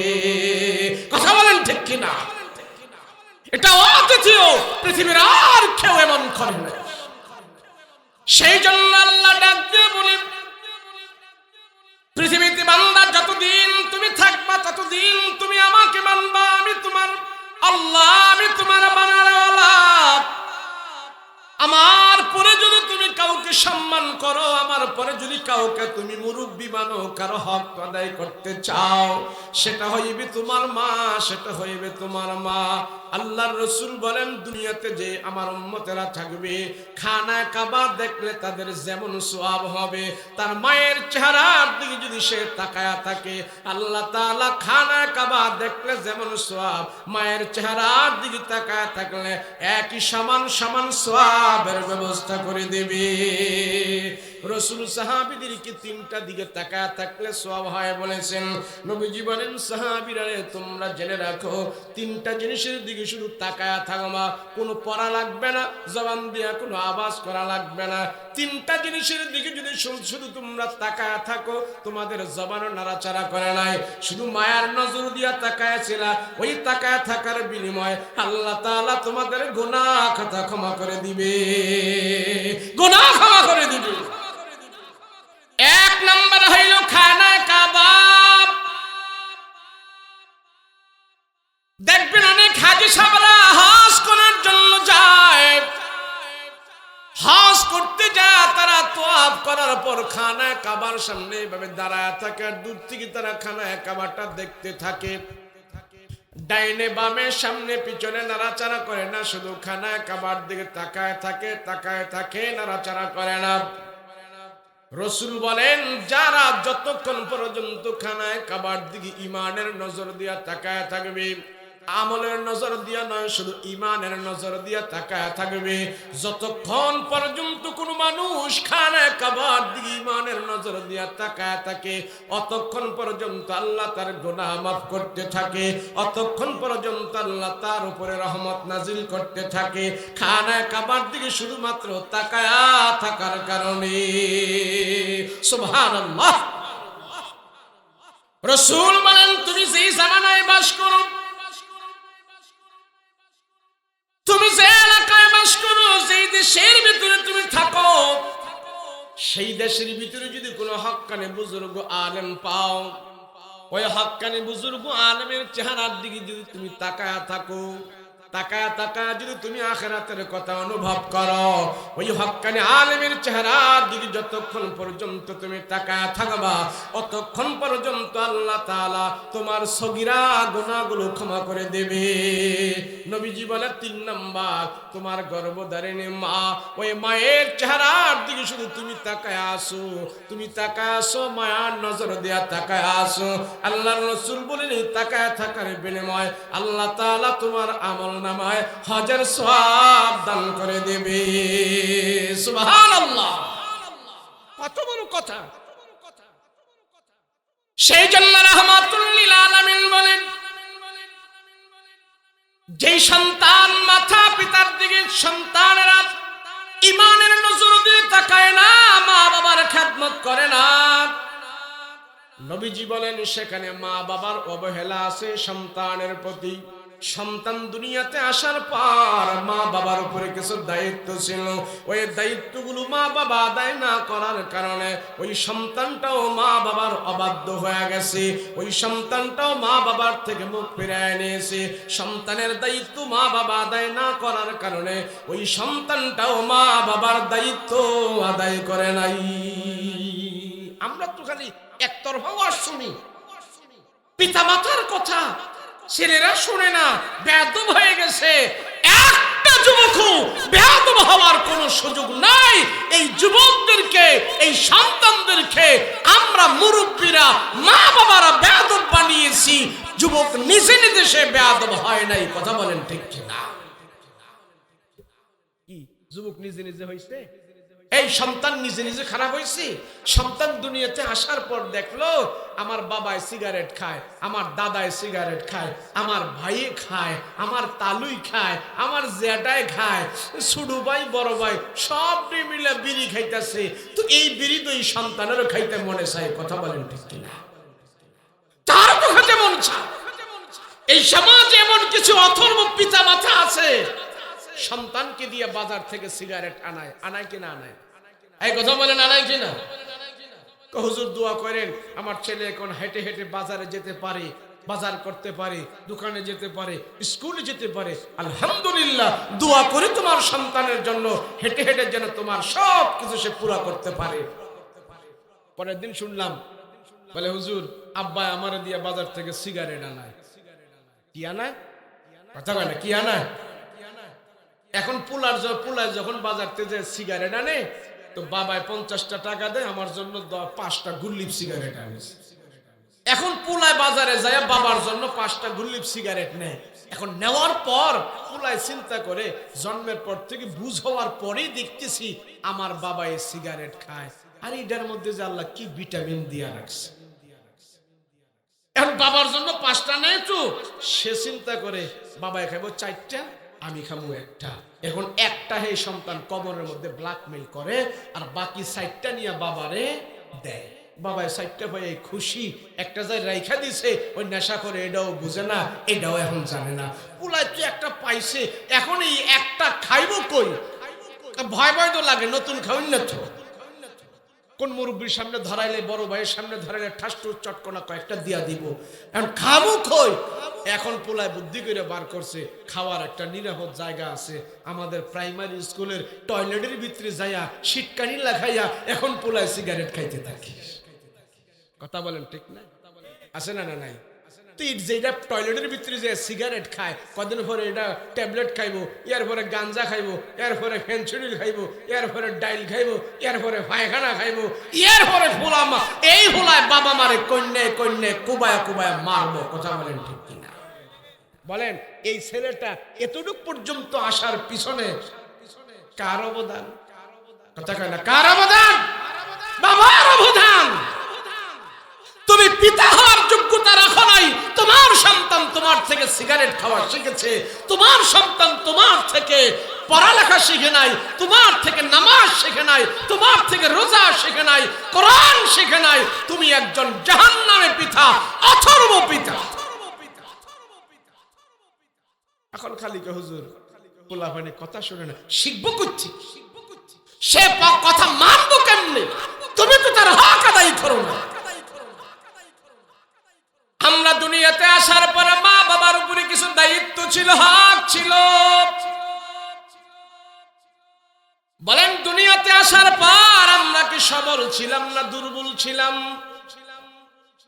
S1: কথা বলেন ঠিক কিনা? এটা অদ্বিতীয়, পৃথিবীর আর কেউ এমন করে না। সেই জন্য আল্লাহ ডাক দিয়ে বলে, পৃথিবীতে বান্দা যতদিন তুমি থাকবা ততদিন তুমি আমাকে মানবা। আমি তোমার আল্লাহ, আমি তোমার বানানোওয়ালা। আমার পরে যদি তুমি কাউকে সম্মান করো, আমার পরে যদি কাউকে তুমি মুরব্বি মানো, কারো হক আদায় করতে চাও, সেটা হইবে তোমার মা, সেটা হইবে তোমার মা। আল্লাহর রাসূল বলেন, দুনিয়াতে যে আমার উম্মতেরা থাকবে, খানা কাবা দেখলে তাদের যেমন সওয়াব হবে, তার মায়ের চেহারার দিকে যদি সে তাকায়া থাকে, আল্লাহ তাআলা খানা কাবা দেখলে যেমন সওয়াব, মায়ের চেহারার দিকে তাকায়া থাকলে একই সমান সমান সওয়াবের ব্যবস্থা করে দেবে। রাসূল সাহাবীদেরকে 3টা দিকে তাকায়া থাকলে সওয়াব হয় বলেছেন। নবীজি বলেন, সাহাবীরা তোমরা জেনে রাখো, 3টা জিনিসের দিকে শুধু তাকায়া থাকবা, কোনো পড়া লাগবে না, জবান দিয়া কোনো আওয়াজ করা লাগবে না। 3টা জিনিসের দিকে যদি শুধু তোমরা তাকায়া থাকো, তোমাদের জবানও নাড়াচাড়া করে নাই, শুধু মায়ার নজর দিয়া তাকায়া ছিল, ওই তাকায়া থাকার বিনিময়ে আল্লাহ তাআলা তোমাদের গুনাহ খাতা ক্ষমা করে দিবে, গুনাহ ক্ষমা করে দিবে। 1 নম্বর হইল খানা কাবা। দেখবেন অনেক হাজী সাহেবরা হজ করার জন্য যায়, হজ করতে যায়, তারা তোয়াফ করার পর খানা কাবার সামনে এভাবে দাঁড়ায় থাকে, আর দূর থেকে তারা খানা কাবাটা দেখতে থাকে। ডাইনে বামে সামনে পিছনে নাড়াচাড়া করে না, শুধু খানা কাবার দিকে তাকায় থাকে, তাকায় থাকে, নাড়াচাড়া করে না। রাসূল বলেন, যারা যতক্ষণ পর্যন্ত খানায় কাবার দিকে ঈমানের নজর দিয়া তাকায় থাকবে, আমলের নজর দিয়া নয়, শুধু ঈমানের নজর দিয়া তাকায় থাকবে, যতক্ষণ পর্যন্ত কোন মানুষ খানায় কাবার দিকে ঈমানের নজর দিয়া তাকায় থাকে, অতক্ষণ পর্যন্ত আল্লাহ তার গুনাহ মাফ করতে থাকে, অতক্ষণ পর্যন্ত আল্লাহ তার উপরে রহমত নাজিল করতে থাকে, খানায় কাবার দিকে শুধুমাত্র তাকায় থাকার কারণে। সুবহানাল্লাহ। রাসূল বলেন, তুমি যেই জামানায় বাস করো, তুমি যে এলাকায় বাস করো, যেই দেশের ভিতরে তুমি থাকো, সেই দেশের ভিতরে যদি কোনো হক্কানি বুজুর্গ আলেম পাও, ওই হক্কানি বুজুর্গ আলেমের চেহারার দিকে যদি তুমি তাকায়া থাকো, তাকায়া তাকায়া যদি তুমি আখিরাতের কথা অনুভব করো, ওই হক্কানি আলেমের চেহারার দিকে যতক্ষণ পর্যন্ত তুমি তাকায়া থাকবা, অতক্ষণ পর্যন্ত আল্লাহ তাআলা তোমার সগীরা গুনাহগুলো ক্ষমা করে দেবে। নবীজি বলে, 3 নাম্বার, তোমার গর্ভধারিণী মা, ওই মায়ের চেহারার দিকে শুধু তুমি তাকায়া আসো, তুমি তাকায়া আসো, মায়ার নজর দিয়া তাকায়া আসো। আল্লাহর রাসূল বলেন, তাকায়া থাকার বিনিময়ে আল্লাহ তাআলা তোমার আমল নামায় হাজার সওয়াব দান করে দেবে। সুবহানাল্লাহ। কত বড় কথা! সেই জন্য রাহমাতুল লিল আলামিন বলেন, যেই সন্তান মাতা পিতার দিকে সন্তানেরা ঈমানের নজর দিয়ে তাকায় না, মা বাবার খেদমত করে না, নবীজি বলেন সেখানে মা বাবার অবহেলা আছে সন্তানের প্রতি। সন্তান দুনিয়াতে আসার পর মা বাবার উপরে কিছু দায়িত্ব ছিল, ওই দায়িত্বগুলো মা বাবা আদায় না করার কারণে ওই সন্তানটাও মা বাবার অবাধ্য হয়ে গেছে, ওই সন্তানটাও মা বাবার থেকে মুখ ফিরিয়ে নিয়েছে। সন্তানের দায়িত্ব মা বাবা আদায় না করার কারণে ওই সন্তানটাও মা বাবার দায়িত্ব আদায় করে নাই। আমরা তো খালি একতরফা ওয়াজ শুনি, পিতা মাতার কথা ছেলেরা শুনে না, বেয়াদব হয়ে গেছে। একটা যুবকও বেয়াদব হওয়ার কোনো সুযোগ নাই। এই যুবকদেরকে, এই সন্তানদেরকে আমরা মুরব্বীরা, মা বাবারা বেয়াদব বানিয়েছি। যুবক নিজে নিজে সে বেয়াদব হয় নাই। কথা বলেন ঠিক কিনা? কি যুবক নিজে নিজে হয়েছে? এই সন্তান নিজে নিজে খারাপ হয়েছে। সন্তান দুনিয়াতে আসার পর দেখলো আমার বাবায় সিগারেট খায়, আমার দাদায় সিগারেট খায়, আমার ভাই খায়, আমার তালুই খায়, আমার জ্যাঠায় খায়, ছোট ভাই বড় ভাই সব মিলে বিড়ি খাইতেছে। তো এই বিড়ি তো এই সন্তানেরও খাইতে মনে চায়। কথা বলেন ঠিক কিনা? তার তো খেতে মন চায়। এই সমাজে এমন কিছু অথর্ব পিতা মাতা আছে, সন্তানকে দিয়ে বাজার থেকে সিগারেট আনায়। আনায় কিনা? আনায়। এই কথা বলেন, আনায় কিনা? হুজুর দোয়া করেন আমার ছেলে এখন হেঁটে হেঁটে বাজারে যেতে পারে, বাজার করতে পারে, দোকানে যেতে পারে, স্কুলে যেতে পারে। আলহামদুলিল্লাহ, দোয়া করে তোমার সন্তানের জন্য হেঁটে হেঁটে যেন তোমার সব কিছু সে পুরা করতে পারে। পরের দিন শুনলাম বলে হুজুর আব্বা আমার দিয়ে বাজার থেকে সিগারেট আনায়। কি আনায়? কথা কয় না, কি আনায়? এখন পুলায় যখন বাজার থেকে সিগারেট আনে তো বাবায় 50টা টাকা দেয়, আমার জন্য 5টা গুল্লিপ সিগারেট আনেছে। এখন পুলায় বাজারে যায় বাবার জন্য 5টা গুল্লিপ সিগারেট নেয়। এখন নেওয়ার পর পুলায় চিন্তা করে জন্মের পর থেকে বুঝ হওয়ার পরেই দেখতেছি আমার বাবা এই সিগারেট খায়। আর এটার মধ্যে যে আল্লাহ কি ভিটামিন দিয়া রাখছে। এখন বাবার জন্য 5টা নেয় তো সে চিন্তা করে বাবাই খাইবো 4টা, আমি খাবো 1টা। এখন একটা হে সন্তান কবরের মধ্যে ব্ল্যাকমেল করে আর বাকি 4টা নিয়ে বাবারে দেয়। বাবায় 4টা পাই খুশি, একটা যায় রাইখা দিছে, ওই নেশা করে এটাও বুঝে না, এটাও এখন জানে না। পুলায় তো একটা পাইছে, এখন এই একটা খাইবো কই? ভয় ভয় তো লাগে, নতুন খাওয়াই না তো। কোন মুরব্বীর সামনে ধরাইলে, বড় ভাইয়ের সামনে ধরাইলে ঠাসটুস চটকনা কয়েকটা দিয়া দিব। এখন খাবো কই? এখন পোলায় বুদ্ধি করে বার করছে খাওয়ার একটা নিরাপদ জায়গা আছে আমাদের প্রাইমারি স্কুলের টয়লেটের ভিতরে যাইয়া শীতকানি লাগাইয়া এখন পোলায় সিগারেট খাইতে থাকে। কথা বলেন ঠিক না? আছে না? না নাই? যেটা টয়লেটের ভিতরে যে সিগারেট খায়, কদিন পরে এটা ট্যাবলেট খাইবো, এর পরে গাঞ্জা খাইবো, এর পরে ফেন্সিডিল খাইবো, এর পরে ডাইল খাইবো, এর পরে পায়খানা খাইবো, এর পরে ফুলা মা এই ফুলায় বাবা মারে কন্যা কন্যা কুবায়া কুবায়া মারবো। কথা বলেন ঠিক কিনা? বলেন এই ছেলেটা এতটুক পর্যন্ত আসার পিছনে কার অবদান? কথা কয় না, কার অবদান? বাবার অবদান। তুমি পিতা হওয়ার যোগ্যতা রাখো নাই, তোমার সন্তান তোমার থেকে সিগারেট খাওয়া শিখেছে, তোমার সন্তান তোমার থেকে পড়ালেখা শিখে নাই, তোমার থেকে নামাজ শিখে নাই, তোমার থেকে রোজা শিখে নাই, কোরআন শিখে নাই। তুমি একজন জাহান্নামের পিতা, অথর্ব পিতা। এখন খালি কে হুজুর পোলাপানে কথা শুনে না, শিখবো করছি, সে কথা মানবো কেমনে? তুমি তো তার হক আদায় করো না। আমরা দুনিয়াতে আসার পরে মা বাবার উপরে কিছু দায়িত্ব ছিল, হক ছিল। বলেন দুনিয়াতে আসার পর আমরা কি সবল ছিলাম না দুর্বল ছিলাম?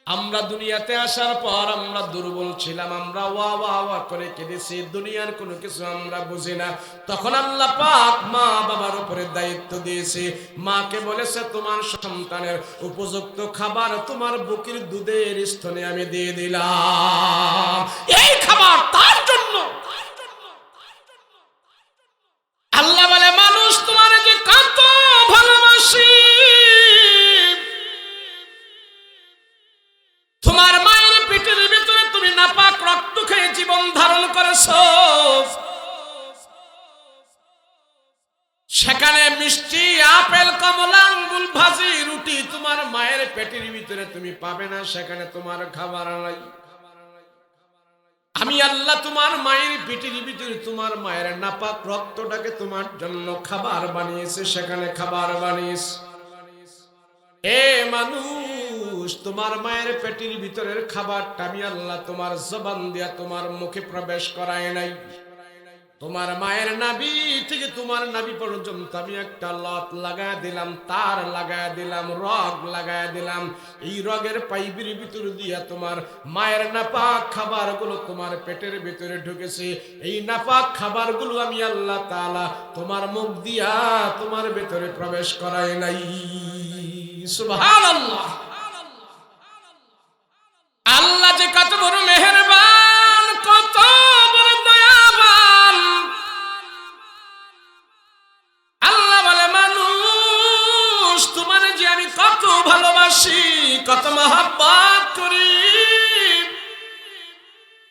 S1: আমরা দুনিয়াতে আসার পর আমরা দুর্বল ছিলাম, আমরা ওয়া ওয়া ওয়া করে কেঁদেছি, দুনিয়ার কোনো কিছু আমরা বুঝি না। তখন আল্লাহ পাক মা বাবার উপরে দায়িত্ব দিয়েছে। মাকে বলেছে তোমার সন্তানের উপযুক্ত খাবার তোমার বুকের দুধের স্তনে আমি দিয়ে দিলাম, এই খাবার তার জন্য। আল্লাহ বলে মানুষ তোমার যে কত ভালোবাসি, তোমার মায়ের পেটের ভিতরে তুমি নাপাক রক্ত খেয়ে জীবন ধারণ করেছো, সেখানে মিষ্টি আপেল কমলা আঙ্গুল ভাজি রুটি তোমার মায়ের পেটের ভিতরে তুমি পাবে না, সেখানে তোমার খাবার নাই। আমি আল্লাহ তোমার মায়ের পিঠের ভিতরে তোমার মায়ের নাপাক রক্তটাকে তোমার জন্য খাবার বানিয়েছে, সেখানে খাবার বানিয়েছে। এ মানুষ, তোমার মায়ের পেটের ভিতরের খাবারটা আমি আল্লাহ তোমার জবান দিয়া তোমার মুখে প্রবেশ করায় নাই। তোমার মায়ের নাভি থেকে তোমার নাভি পর্যন্ত আমি একটা লট লাগায় দিলাম, তার লাগায় দিলাম, রগ লাগায় দিলাম। এই রগের পাইপের ভিতর দিয়া তোমার মায়ের নাপাক খাবারগুলো তোমার পেটের ভিতরে ঢুকেছে। এই নাপাক খাবারগুলো আমি আল্লাহ তাআলা তোমার মুখ দিয়া তোমার ভিতরে প্রবেশ করায় নাই। সুবহানাল্লাহ। আল্লাহ যে কত বড় মেহেরবান, কত বড় দয়াবান। আল্লাহ বলে, মানুষ তোমার যে আমি কত ভালোবাসি, কত মহব্বত করি।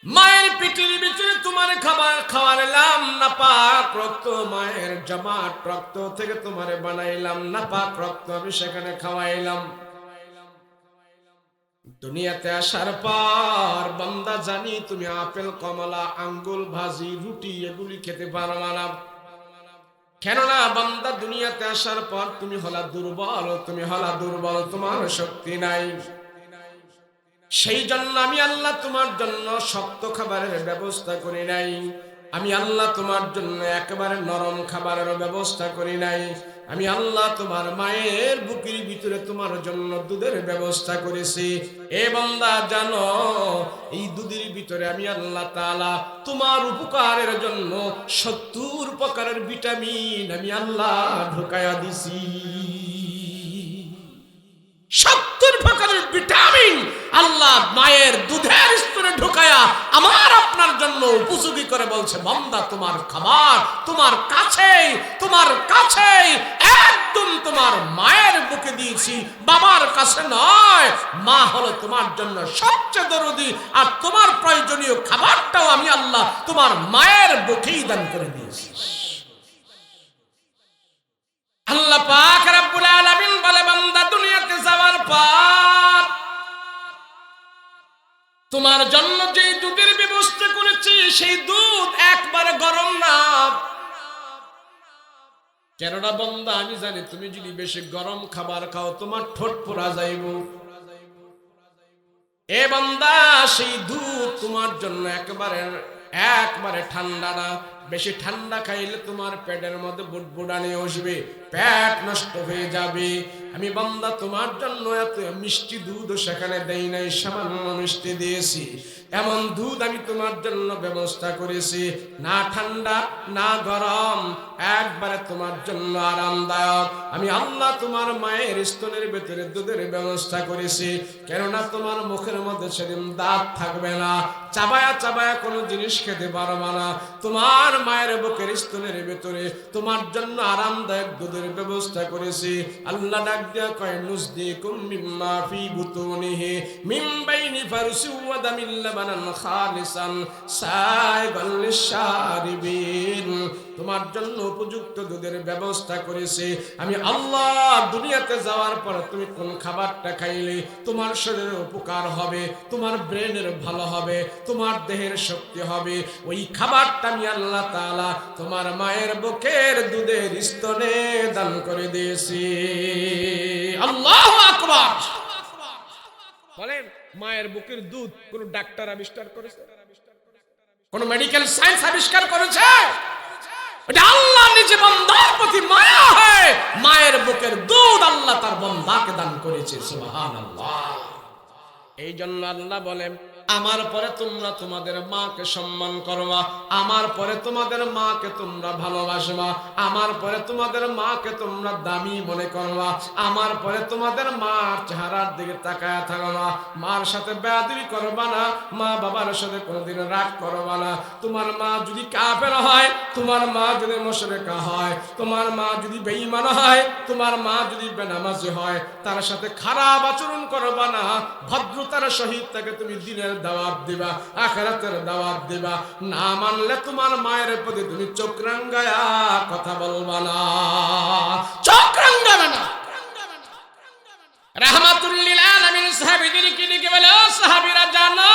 S1: মায়ের পিঠের ভিতরে তোমার খাবার খাওয়ালাম নাপাক রক্ত, মায়ের জমাট রক্ত থেকে তোমারে বানাইলাম নাপাক রক্ত, আমি সেখানে খাওয়াইলাম। দুনিয়াতে আসার পর বান্দা জানি তুমি আপেল, কমলা, আঙ্গুল, ভাজি, রুটি এগুলি খেতে পারবা না। কেননা বান্দা দুনিয়াতে আসার পর তুমি হলা দুর্বল, তুমি হলা দুর্বল, তোমার শক্তি নাই। সেই জন্য আমি আল্লাহ তোমার জন্য শক্ত খাবারের ব্যবস্থা করি নাই। আমি আল্লাহ তোমার জন্য একেবারে নরম খাবারের ব্যবস্থা করি নাই। আমি আল্লাহ তোমার মায়ের বুকের ভিতরে তোমার জন্য দুধের ব্যবস্থা করেছি। এ বান্দা জানো, এই দুধের ভিতরে আমি আল্লাহ তাআলা তোমার উপকারের জন্য 70 প্রকারের ভিটামিন আমি আল্লাহ ঢুকায়া দিছি। 70 প্রকারের ভিটামিন আল্লাহ মায়ের দুধের স্তরে ঢুকায়া আমার আপনার জন্য উপযোগী করে বলছে, বান্দা তোমার খাবার তোমার কাছেই, তোমার কাছেই, একদম তোমার মায়ের বুকে দিয়েছি, বাবার কাছে নয়। মা হলো তোমার জন্য সবচেয়ে দরদি, আর তোমার প্রয়োজনীয় খাবারটাও আমি আল্লাহ তোমার মায়ের বুকেই দান করে দিয়েছি। আল্লাহ পাক রব্বুল আলামিন বলে, বান্দা দুনিয়াতে যাওয়ার পর তোমার জন্য যে দুধের ব্যবস্থা করেছি, সেই দুধ একবারে গরম না। কেননা বান্দা আমি জানি তুমি যদি বেশি গরম খাবার খাও তোমার ঠোঁট পোড়া যাইব। এ বান্দা, সেই দুধ তোমার জন্য একবারে ঠান্ডা না। বেশি ঠান্ডা খাইলে তোমার পেটের মধ্যে বুড়বুড়ানি আসবে, পেট নষ্ট হয়ে যাবে। আমি বান্দা তোমার জন্য এত মিষ্টি দুধ সেখানে দেই নাই, সামান্য মিষ্টি দিয়েছি। এমন দুধ আমি তোমার জন্য ব্যবস্থা করেছি, না ঠান্ডা না গরম, একবারে তোমার জন্য আরামদায়ক। আমি আল্লাহ তোমার মায়ের স্তনের ভেতরে দুধের ব্যবস্থা করেছি। কেননা তোমার মুখের মধ্যে সেদিন দাঁত থাকবে না, চাবায়া চাবায়া কোনো জিনিস খেতে পারবে না। তোমার মায়ের বুকের স্তনের ভেতরে তোমার জন্য আরামদায়ক দুধের ব্যবস্থা করেছি। আল্লাহ ডাক দিয়া কয়, নুসদিকুম মিম্মা ফি বুতুনিহি মিন বাইনি ফারসি ওয়া দামিন লাবানান খালিসান সাইগাল লিশারিবিন। তোমার জন্য উপযুক্ত দুধের ব্যবস্থা করেছি আমি আল্লাহ। দুনিয়াতে যাওয়ার পর তুমি কোন খাবারটা খাইলে তোমার শরীরের উপকার হবে, তোমার ব্রেনের ভালো হবে, তোমার দেহের শক্তি হবে, ওই খাবারটা আমি আল্লাহ তাআলা তোমার মায়ের বুকের দুধের স্তনে দান করে দিয়েছি। আল্লাহু আকবার। বলেন, মায়ের বুকের দুধ কোন ডাক্তার আবিষ্কার করেছে? কোন মেডিকেল সায়েন্স আবিষ্কার করেছে? এটা আল্লাহ নিজে বান্দার প্রতি মায়া হয়, মায়ের বুকের দুধ আল্লাহ তার বান্দাকে দান করেছে। সুবহানাল্লাহ। এই জন্য আল্লাহ বলেন, আমার পরে তোমরা তোমাদের মাকে সম্মান করবা, আমার পরে তোমাদের মাকে তোমরা ভালোবাসবা, আমার পরে তোমাদের মাকে তোমরা দামি মনে করবা, আমার পরে তোমাদের মার চেহারার দিকে তাকায় থাকবা, মার সাথে বেয়াদবি করবা না, মা বাবার সাথে কোনোদিন রাগ করবা না। তোমার মা যদি কাফের হয়, তোমার মা যদি মুশরিকা হয়, তোমার মা যদি বেঈমান হয়, তোমার মা যদি বেনামাজি হয়, তার সাথে খারাপ আচরণ করবা না। ভদ্রতার সহিত তাকে তুমি দিনের দাওয়াত দিবা, আখিরাতের দাওয়াত দিবা। না মানলে তোমার মায়ের প্রতি তুমি চোখ রাঙ্গায়া কথা বলবা না, চোখ রাঙ্গাবে না। রাহমাতুল লিল আলামিন সাহাবীদেরকে লিখে বলে, ও সাহাবীরা জানো,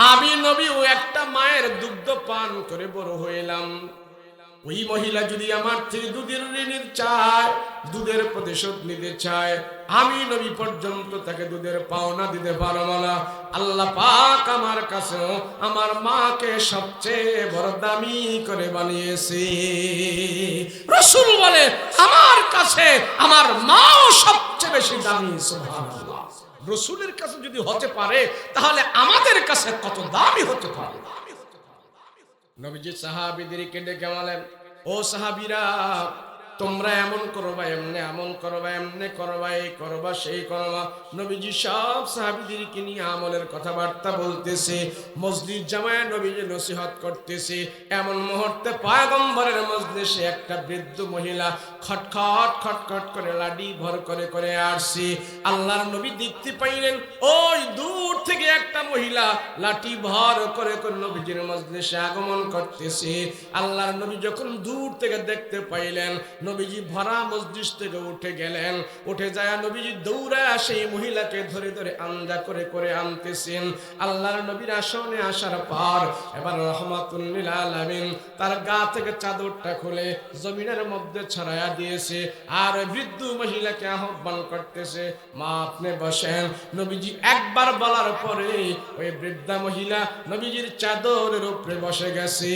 S1: আমি নবীও একটা মায়ের দুগ্ধ পান করে বড় হইলাম। ওই মহিলা যদি আমার থেকে দুধের ঋণের চায়, দুধের প্রতিশোধ নিতে চায়, আমি নবী পর্যন্ত তাকে দুধের পাওনা দিতে পারবো না। আল্লাহ পাক আমার কাছে আমার মাকে সবচেয়ে বড় দামি করে বানিয়েছে। রাসূল বলে আমার কাছে আমার মাও সবচেয়ে বেশি দামি। সুবহানাল্লাহ। রাসূলের কাছে যদি হতে পারে তাহলে আমাদের কাছে কত দামি হতে পারে। নবীজি সাহাবীদেরকে ডেকে বলেন, ও সাহাবীরা, তোমরা এমন করবা, এমনি এমন করবা, এমনি করবা, এই করবা, সেই করবা। নবীজি সব সাহাবীদেরকে নিয়ে আমলের কথাবার্তা বলতেছে, মসজিদ জামায় নবীজি নসিহত করতেছে। এমন মুহূর্তে পয়গম্বরের মজলিসে একটা বৃদ্ধ মহিলা খটখট খটখট করে লাডি ভর করে করে আসছে। আল্লাহর নবী দেখতে পাইলেন ওই দূর থেকে একটা মহিলা লাঠি ভর করে করে নবীজির মজলিসে আগমন করতেছে। আল্লাহর নবী যখন দূর থেকে দেখতে পাইলেন, নবীজি ভরা মসজিদ থেকে উঠে গেলেন। উঠে যায় নবীজি দৌড়া সেই মহিলাকে ধরে ধরে আঞ্জা করে করে আনতেছেন। আল্লাহর নবীর আসনে আসার পর এবার রাহমাতুল লিল আলামিন তার গা থেকে চাদরটা খুলে জমিনের মধ্যে ছড়ায়া দিয়েছে, আর বৃদ্ধ মহিলাকে আহ্বান করতেছে, মা আপনি বসেন। নবীজি একবার বলার পরে ওই বৃদ্ধা মহিলা নবীজির চাদরের উপরে বসে গেছে।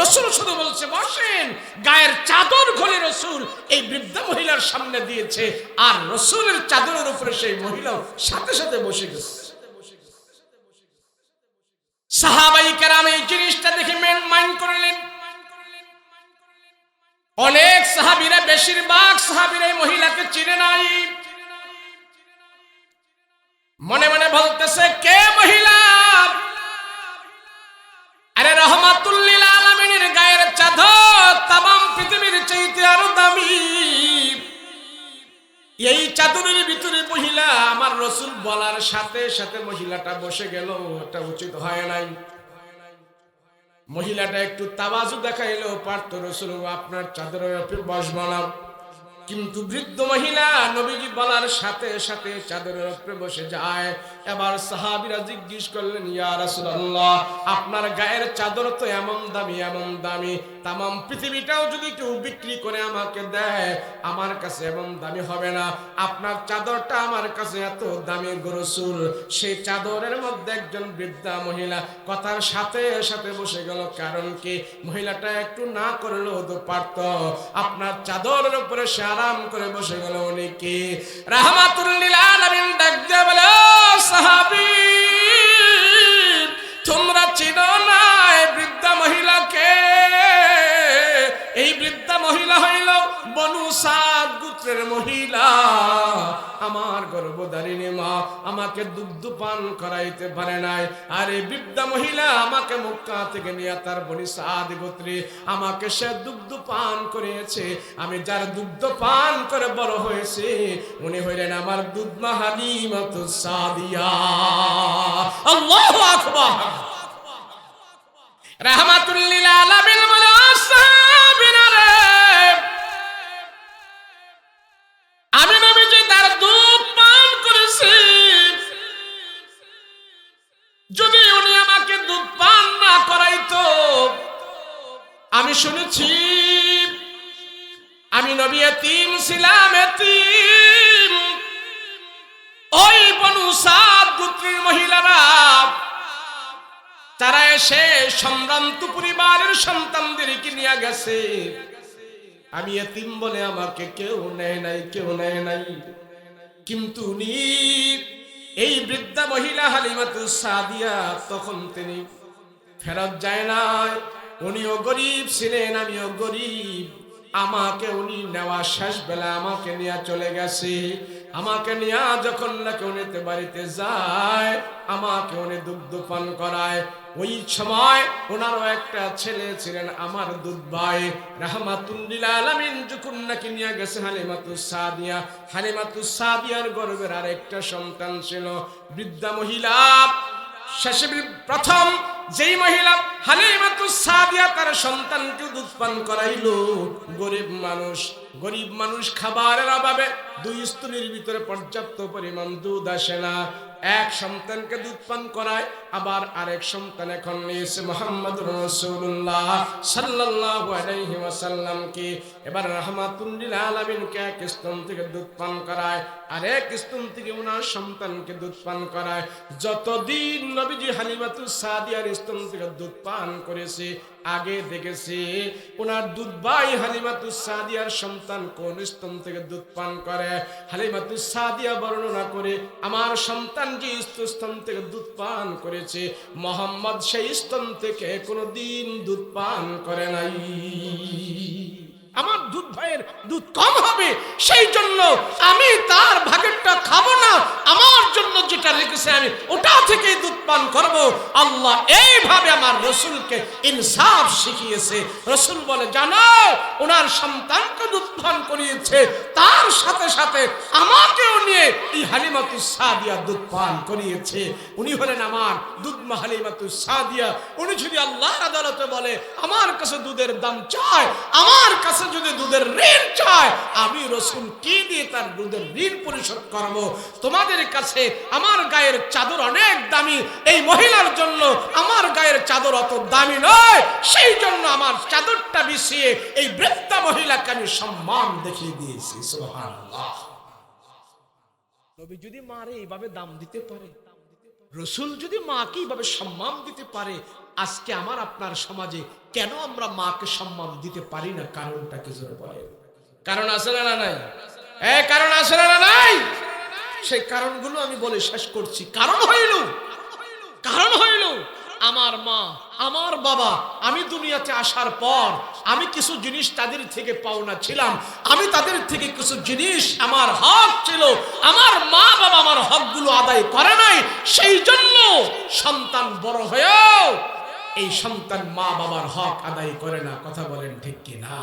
S1: রাসূল শুধু বলছে বসেন, গায়ের চাদর খুলে রাসূল এই বৃদ্ধা মহিলার সামনে দিয়েছে, আর রাসূলের চাদরের উপরে সেই মহিলা সাথে সাথে বসে গেছে। সাহাবায়ে কেরাম এই জিনিসটা দেখে মাইন্ড করলেন। অনেক সাহাবীরা, বেশিরভাগ সাহাবীরা এই মহিলাকে চিনে নাই। মনে মনে বলতেছে, কে মহিলা? আরে রাহমাতুল লিল আলামিনের গায়ের চাদর তামাম পৃথিবীর চাইতে আরো দামি। এই চাদরের ভিতরে মহিলা, আমার রাসূল বলার সাথে সাথে মহিলাটা বসে গেল। এটা উচিত হয় নাই। মহিলাটা একটু তাওয়াজু দেখাইলেও পারতো, রাসূল আপনার চাদরের উপরে বসবো না। কিন্তু বৃদ্ধ মহিলা নবীজি বলার সাথে সাথে চাদরের উপরে বসে যায়। এবার সাহাবীরা জিজ্ঞেস করলেন, ইয়া রাসূলুল্লাহ, আপনার গায়ের চাদর তো এমন দামি এমন দামি, তামাম পৃথিবীটাও যদি কেউ বিক্রি করে আমাকে দেয় আমার কাছে এমন দামি হবে না। আপনার চাদরটা আমার কাছে এত দামি গো রাসূল। সেই চাদরের মধ্যে একজন বৃদ্ধা মহিলা কথার সাথে সাথে বসে গেল। কারণ কি, মহিলাটা একটু না করলেও তো পারত। আপনার চাদরের উপরে সে আরাম করে বসে গেল। উনি কি? রাহমাতুল লিল আলামিন ডাক দিয়ে বলে, সাহাবী, তোমরা চিনো না এই বৃদ্ধা মহিলাকে? এই বৃদ্ধা মহিলা হইল বনু সাদ গোত্রের মহিলা। আমার গর্ভধারিণী মা আমাকে দুগ্ধ পান করাইতে পারে নাই, আর এই বৃদ্ধা মহিলা আমাকে মক্কা থেকে নিয়ে তার বনি সাদ গোত্রে আমাকে সে দুগ্ধ পান করিয়েছে। আমি যার দুগ্ধ পান করে বড় হয়েছে উনি হইলেন আমার দুধমা হালিমাতুস সাদিয়া। আল্লাহু আকবার। রাহমাতুল লিল আলামিন বলে, সাহাবীরা রে, আমি নবীজি তার দুধ পান করেছি। যদি উনি আমাকে দুধ পান না করাইতো, আমি শুনেছি আমি নবী এতিম ছিলাম, এতিম। ওই বনু সাদ গোত্রের মহিলারা তারা এসে সম্ভ্রান্ত পরিবারের সন্তানদেরকে নিয়ে গেছে। আমি এতিম বলে আমাকে কেউ নেয় নাই, কেউ নেয় নাই। কিন্তু উনি এই বৃদ্ধা মহিলা হালিমাতুস সাদিয়া তখন তিনি ফেরত যায় নাই। উনিও গরিব ছিলেন, আমিও গরিব। আমাকে উনি নেওয়া শেষ বেলা আমাকে নিয়ে চলে গেছে। আমাকে নিয়ে যখন নাকি উনিতে বাড়িতে যায়, আমাকে উনি দুগ্ধ পান করায়। ওই সময় ওনারও একটা ছেলে ছিলেন আমার দুধ ভাই। রাহমাতুল লিল আলামিন যখন নাকি নিয়ে গেছে হালিমাতুস সাদিয়া, হালিমাতুস সাদিয়ার গর্ভের আরেকটা সন্তান ছিল। বৃদ্ধা মহিলা শেষে প্রথম যেই মহিলা হালিমাতুস সাদিয়া তার সন্তানকে দুধ পান করাইলো, গরিব মানুষ খাবারের অভাবে দুই স্তনের ভিতরে পর্যাপ্ত পরিমাণ দুধ আসে না। এক সন্তানকে দুধ পান করায়, আবার আরেক সন্তান এখন নিয়েছে মুহাম্মদুর রাসূলুল্লাহ সাল্লাল্লাহু আলাইহি ওয়াসাল্লামকে। এবার রাহমাতুল লিল আলামিনকে এক স্তন থেকে দুধ পান করায়, আরেক স্তন থেকে ওনার সন্তানকে দুধ পান করায়। যতদিন নবীজি হালিমাতুস সাদিয়ার স্তন থেকে দুধ পান করেছে, আগে দেখেছে ওনার দুধ ভাই হালিমাতুস সাদিয়ার সন্তান কোন স্তন থেকে দুধ পান করে। হালিমাতুস সাদিয়া বর্ণনা করে, আমার সন্তান যে স্তন থেকে দুধ পান করেছে, মোহাম্মদ সেই স্তন থেকে কোনোদিন দুধ পান করে নাই। আমার দুধ ভাইয়ের দুধ কম হবে, সেই জন্য আমি তার ভাগেরটা খাবো না, আমার জন্য যেটা রেখেছে আমি ওটা থেকেই দুধ পান করব। আল্লাহ এইভাবে আমার রসুলকে ইনসাফ শিখিয়েছে। রসুল বলে, জানো ওনার সন্তানকে দুধ পান করিয়েছে, তার সাথে সাথে আমাকেও নিয়ে এই হালিমাতুস সাদিয়া দুধ পান করিয়েছে। উনি হলেন আমার দুধ মা হালিমাতুস সাদিয়া। উনি যদি আল্লাহর আদালতে বলে আমার কাছে দুধের দাম চায়, আমার কাছে যদি দুধের ঋণ চায়, আমি রসুল কি দিয়ে তার দুধের ঋণ পরিশোধ করব? তোমাদের কাছে আমার গায়ের চাদর অনেক দামি, এই মহিলার জন্য আমার গায়ের চাদর অত দামি নয়, সেই জন্য আমার চাদরটা বিছিয়ে এই বৃদ্ধা মহিলাকে আমি সম্মান দেখিয়ে দিয়েছি। সুবহানাল্লাহ। নবী যদি মারে এইভাবে দাম দিতে পারে, রসুল যদি মাকে এইভাবে সম্মান দিতে পারে, আজকে আমার আপনার সমাজে কেন আমরা মাকে সম্মান দিতে পারি না? কারণটা কি জোরে বলেন? কারণ আছে না নাই? কারণ আছে না নাই? সেই কারণগুলো আমি বলে শেষ করছি। কারণ হইল আমার মা, আমার বাবা, আমি দুনিয়াতে আসার পর আমি কিছু জিনিস তাদের থেকে পাওনা ছিলাম, আমি তাদের থেকে কিছু জিনিস আমার হক ছিল, আমার মা বাবা আমার হকগুলো আদায় করে নাই, সেই জন্য সন্তান বড় হয়েও এই সন্তান মা বাবার হক আদায় করে না। কথা বলেন ঠিক কি না?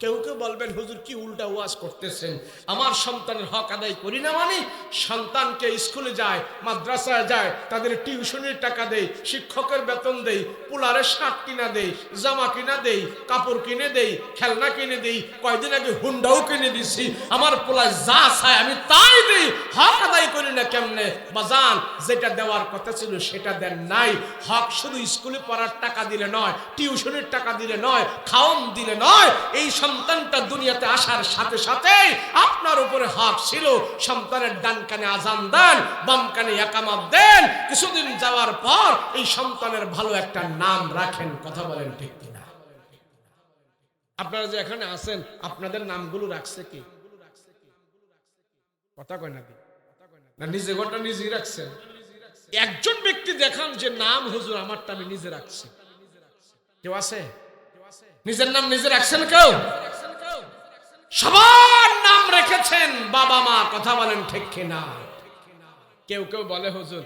S1: কেউ কেউ বলবেন, হুজুর কি উল্টা ওয়াজ করতেছেন? আমার সন্তানের হক আদায় করি না মানে? সন্তানকে স্কুলে যায়, মাদ্রাসায় যায়, তাদের টিউশনের টাকা দেই, শিক্ষকের বেতন দেই, পোলারে শার্ট কিনা দেই, জামা কিনা দেই, কাপড় কিনে দেই, খেলনা কিনে দেই, কয়দিন আগে হুন্ডাও কিনে দিছি, আমার পোলায় যা চায় আমি তাই দেই। হক আদায় করি না কেমনে? বাজান, যেটা দেওয়ার কথা ছিল সেটা দেন নাই। হক শুধু স্কুলে পড়ার টাকা দিলে নয়, টিউশনের টাকা দিলে নয়, খাওন দিলে নয়, এই সন্তানটা দুনিয়াতে আসার সাথে সাথে আপনার উপরে হক ছিল সন্তানের ডান কানে আজান দেন, বাম কানে ইকামত দেন, কিছুদিন যাওয়ার পর এই সন্তানের ভালো একটা নাম রাখেন। কথা বলেন ঠিক কিনা? আপনারা যে এখানে আছেন, আপনাদের নামগুলো রাখছে কি? কথা কয় না নিজে ঘরটা নিজেই রাখছেন? একজন ব্যক্তি দেখান যে নাম হুজুর আমারটা আমি নিজে রাখছি, কেউ আছে? নিজের নাম নিজে রাখছেন কেউ? সবার নাম রেখেছেন বাবা মা। কথা বলেন ঠিক কিনা? কেউ কেউ বলে, হুজুর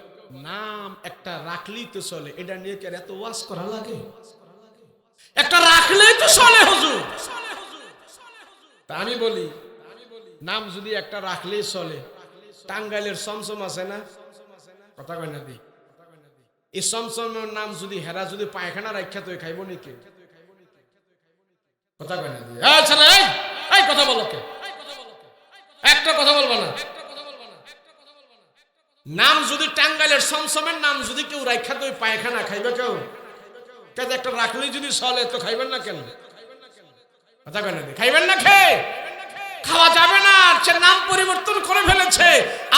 S1: নাম একটা রাখলেই তো চলে, এটা নিয়ে কি এত ওয়াজ করা লাগে? একটা রাখলেই তো চলে হুজুর। তা আমি বলি, নাম যদি একটা রাখলেই চলে, টাঙ্গাইলের সমসম আছে না? কথা কয় না দি? এই সমসমের নাম যদি হেরা যদি পায়খানা রাখা তো খাইব নাকি? কথা কয় না দি? এই কথা বলো কে? একটা কথা বলবা না? নাম যদি টাঙ্গাইলের সমসমের নাম যদি কেউ রাখা তো পায়খানা খাইবে কেউ? কাজে একটা রাখলেই যদি চলে তো খাইবেন না কেন? কথা কয় না দি? খাইবেন না? খেয়ে খাওয়া যাবে না, সে নাম পরিবর্তন করে ফেলেছে।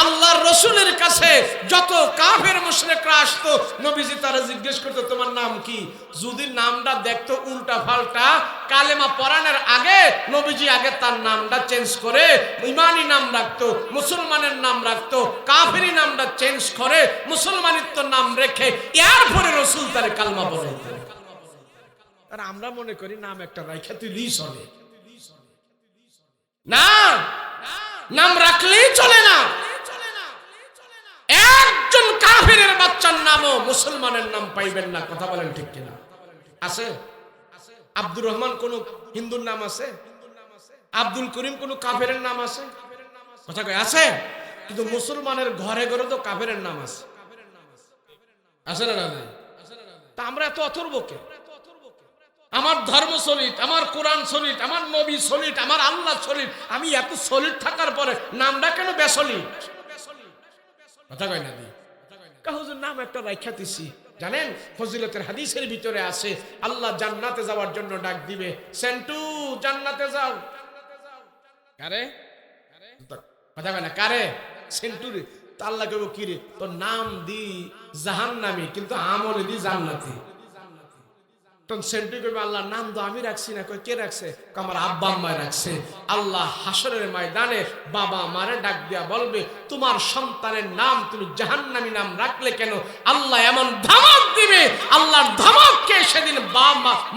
S1: আল্লাহর রসুলের কাছে যত কাফের মুশরিকরা আসতো, নবীজি তারা জিজ্ঞেস করতো তোমার নাম কি? যদি নামটা দেখতো উল্টা পাল্টা, কালেমা পড়ানোর আগে নবীজি আগে তার নামটা চেঞ্জ করে ইমানি নাম রাখতো, মুসলমানের নাম রাখতো, কাফেরি নামটা চেঞ্জ করে মুসলমানিত্ব নাম রেখে এরপরে রসুল তার কালমা পড়াইতো। আর আমরা মনে করি নাম একটা রাইখা তুই চলে না, নাম রাখলেই চলে না। একজন কাফেরের বাচ্চার নামও মুসলমানের নাম পাইবেন না। কথা বলেন ঠিক কিনা? আছে? আব্দুর রহমান কোন হিন্দুর নাম আছে? আব্দুল করিম কোন কাফেরের নাম আছে? কথা কয় আছে? কিন্তু মুসলমানের ঘরে ঘরে তো কাফেরের নাম আছে। আছে না? তা আমরা এত অথর্ব কে? আমার ধর্ম সলিড, আমার কোরআন সলিড, আমার নবী সলিড, আমার আল্লাহ সলিড, আমি এত সলিড থাকার পরে নামটা কেন বেসলিড? কথা কয় না দি হুজুর নাম একটা রাইখা দিছি। জানেন ফজিলতের হাদিসের ভিতরে আছে আল্লাহ জান্নাতে যাওয়ার জন্য ডাক দিবে, সেন্টু জান্নাতে যাও। কারে কথা কয় না কারে? সেন্টুরে। তো আল্লাহ কেবল কি রে তোর নাম দি জাহান্নামী কিন্তু আমলে দি জান্নাতি। তখন সেন্টু কইবে আল্লাহ নাম তো আমি রাখছি না। কই কে রাখছে? আমার আব্বা আম্মা রাখছে। আল্লাহ হাসরের ময়দানে বাবা মারে ডাক দিয়া বলবে তোমার সন্তানের নাম তুমি জাহান্নামী নাম রাখলে কেন? আল্লাহ এমন ধমক দিবে, আল্লাহর ধমককে সেদিন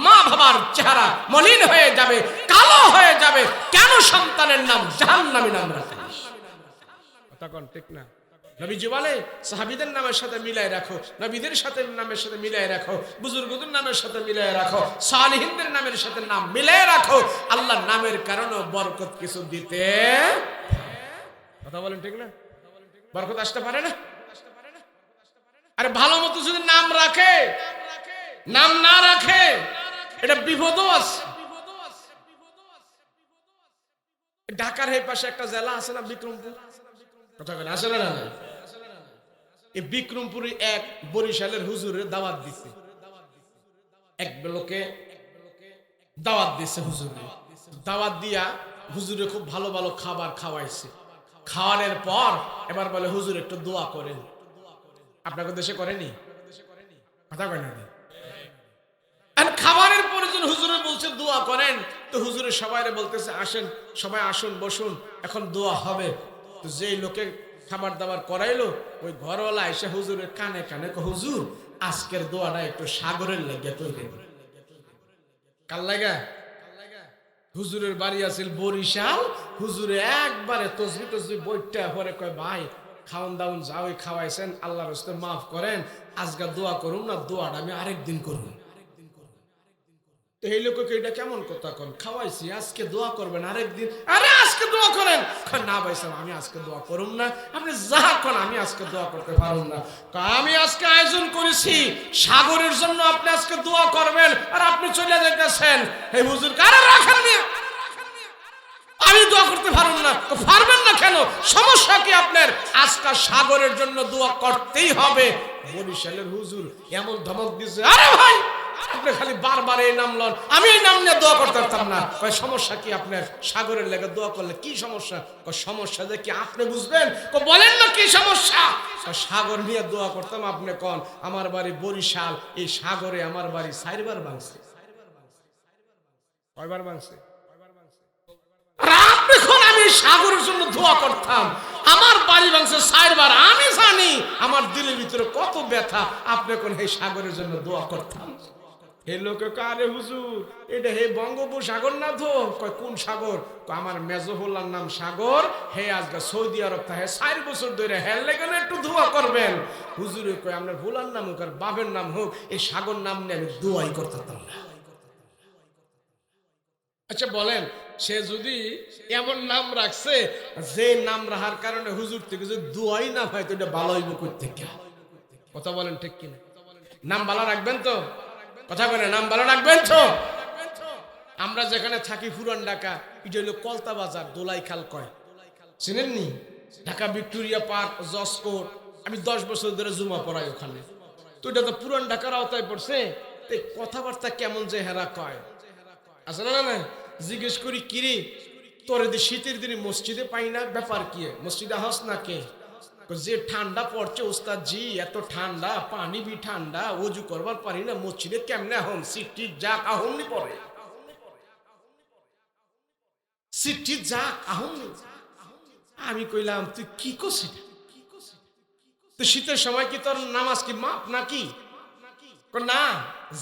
S1: মা বাবার চেহারা মলিন হয়ে যাবে, কালো হয়ে যাবে। কেন সন্তানের নাম জাহান্নামী নাম রাখিস? কথা কোন ঠিক না? নবীজি বলে সাহাবীদের নামের সাথে মিলাই রাখো, নবীদের সাথে নামের সাথে মিলাই রাখো, বুজুর্গদের নামের সাথে মিলাই রাখো, সালিহিনদের নামের সাথে নাম মিলাই রাখো। আল্লাহর নামের কারণে বরকত কিছু দিতে। কথা বলেন ঠিক না? বরকত আসতে পারে না? আরে ভালো মতো যদি নাম রাখে, নাম না রাখে এটা বিপদও আছে। ঢাকার এই পাশে একটা জেলা আছে না বিক্রমপুর, কথা বলেন আসলে না? এই বিক্রমপুরে এক বরিশালের হুজুরের দাওয়াত দিছে, এক লোকে দাওয়াত দিছে হুজুরে। দাওয়াত দিয়া হুজুরে খুব ভালো ভালো খাবার খাওয়াইছে। খাওয়ানোর পর এবার বলে হুজুর একটু দোয়া করেন। আপনাদের দেশে করেনি? কথা কয় না? খাবারের পরে যখন হুজুরে বলছে দোয়া করেন, তো হুজুরে সবাই বলতেছে আসেন, সবাই আসুন বসুন, এখন দোয়া হবে। তো যেই লোকে খাবার দাবার করাইলো ওই ঘরওয়ালা এসে হুজুরের কানে কানে হুজুর আজকের দোয়াটা একটু সাগরের লেগে তৈরি। কাল লাগা হুজুরের বাড়ি আছিল বরিশাল। হুজুরে একবারে তসবি তসবি বইটা পরে কয় ভাই খাওন দাউন যাও, খাওয়াইছেন আল্লাহর রাস্তায় মাফ করেন, আজকে দোয়া করুন না, দোয়াটা আমি আরেকদিন করুন। এই লোককে এটা কেমন কথা কোন? খাওয়াইছি আজকে দোয়া করবেন আরেকদিন। আরে আজকে দোয়া করেন। না ভাই সাহেব আমি আজকে দোয়া করুম না, আপনি যা করেন আমি আজকে দোয়া করতে পারুম না। আমি আজকে আয়োজন করেছি সাগরের জন্য, আপনি আজকে দোয়া করবেন আর আপনি চলে যেতেছেন। এই হুজুর কারে রাখেন মিয়া, আমি দোয়া করতে পারুম না। তো পারবেন না কেন? সমস্যা কি আপনার? আজকে সাগরের জন্য দোয়া করতেই হবে। বরিশালের হুজুর এমন ধমক দিচ্ছে, আরে ভাই আপনি খালি বারবার এই নাম লন, আমি এই নাম নিয়ে দোয়া করতে পারতাম না। সমস্যা কি আপনার? সাগরের লেগে দোয়া করলে কি সমস্যা? সমস্যা যে কি আপনি বুঝবেন, বলেন না কি সমস্যা? সাগর নিয়ে দোয়া করতাম, আপনি কোন আমার বাড়ি বরিশাল, এই সাগরে আমার বাড়ি 4 বার ভাঙছে। কয়বার ভাঙছে? আপনি কোন আমি সাগরের জন্য দোয়া করতাম, আমার বাড়ি ভাঙছে 4 বার। আমি জানি আমার দিলের ভিতরে কত ব্যথা। আপনি কোন এই সাগরের জন্য দোয়া করতাম? হে লোকে কারে হুজুর এটা হে বঙ্গোপসাগর না তো? কয় কোন সাগর? আমার মেজহল্লার নাম সাগর, হে আজকে সৌদি আরব থাকে 4 বছর ধরে, হের লেগে একটু দোয়া করবেন। হুজুরে কয় আপনার ভোলার নাম হোক আর বাপের নাম হোক, এই সাগর নাম নিয়ে আমি দোয়াই করতাম না। আচ্ছা বলেন, সে যদি এমন নাম রাখছে যে নাম রাখার কারণে হুজুর থেকে যদি দোয়াই না হয় তো এটা ভালো হইব কই থেকে? কথা বলেন ঠিক কিনা? নাম ভালো রাখবেন তো? কথা বলে নাম ভালো রাখবেন তো? আমরা যেখানে থাকি পুরান ঢাকা, এটা হলো কলতা বাজার, দোলাই খাল কয়, চিনেননি? ঢাকা ভিক্টোরিয়া পার্ক, জসকোট। আমি 10 বছর ধরে জুমা পড়াই ওখানে। তো এটা তো পুরান ঢাকার আওতায় পড়ছে। কথাবার্তা কেমন যে হেরা কয় আসলে না, জিজ্ঞেস করি কিরে তোর শীতের দিনে মসজিদে পাই না, ব্যাপার কি? মসজিদে হাস না কে? যে ঠান্ডা পড়ছে ওস্তাদ জি, এত ঠান্ডা, পানি বি ঠান্ডা, ওযু করবার পারি না, মসজিদে কেমনে হন? সিটি যা কাহননি পড়ে, সিটি যা কাহননি। আমি কইলাম তুই কি করছিস? তো শীতের সময় কি তোর নামাজ কি মাপ নাকি? না,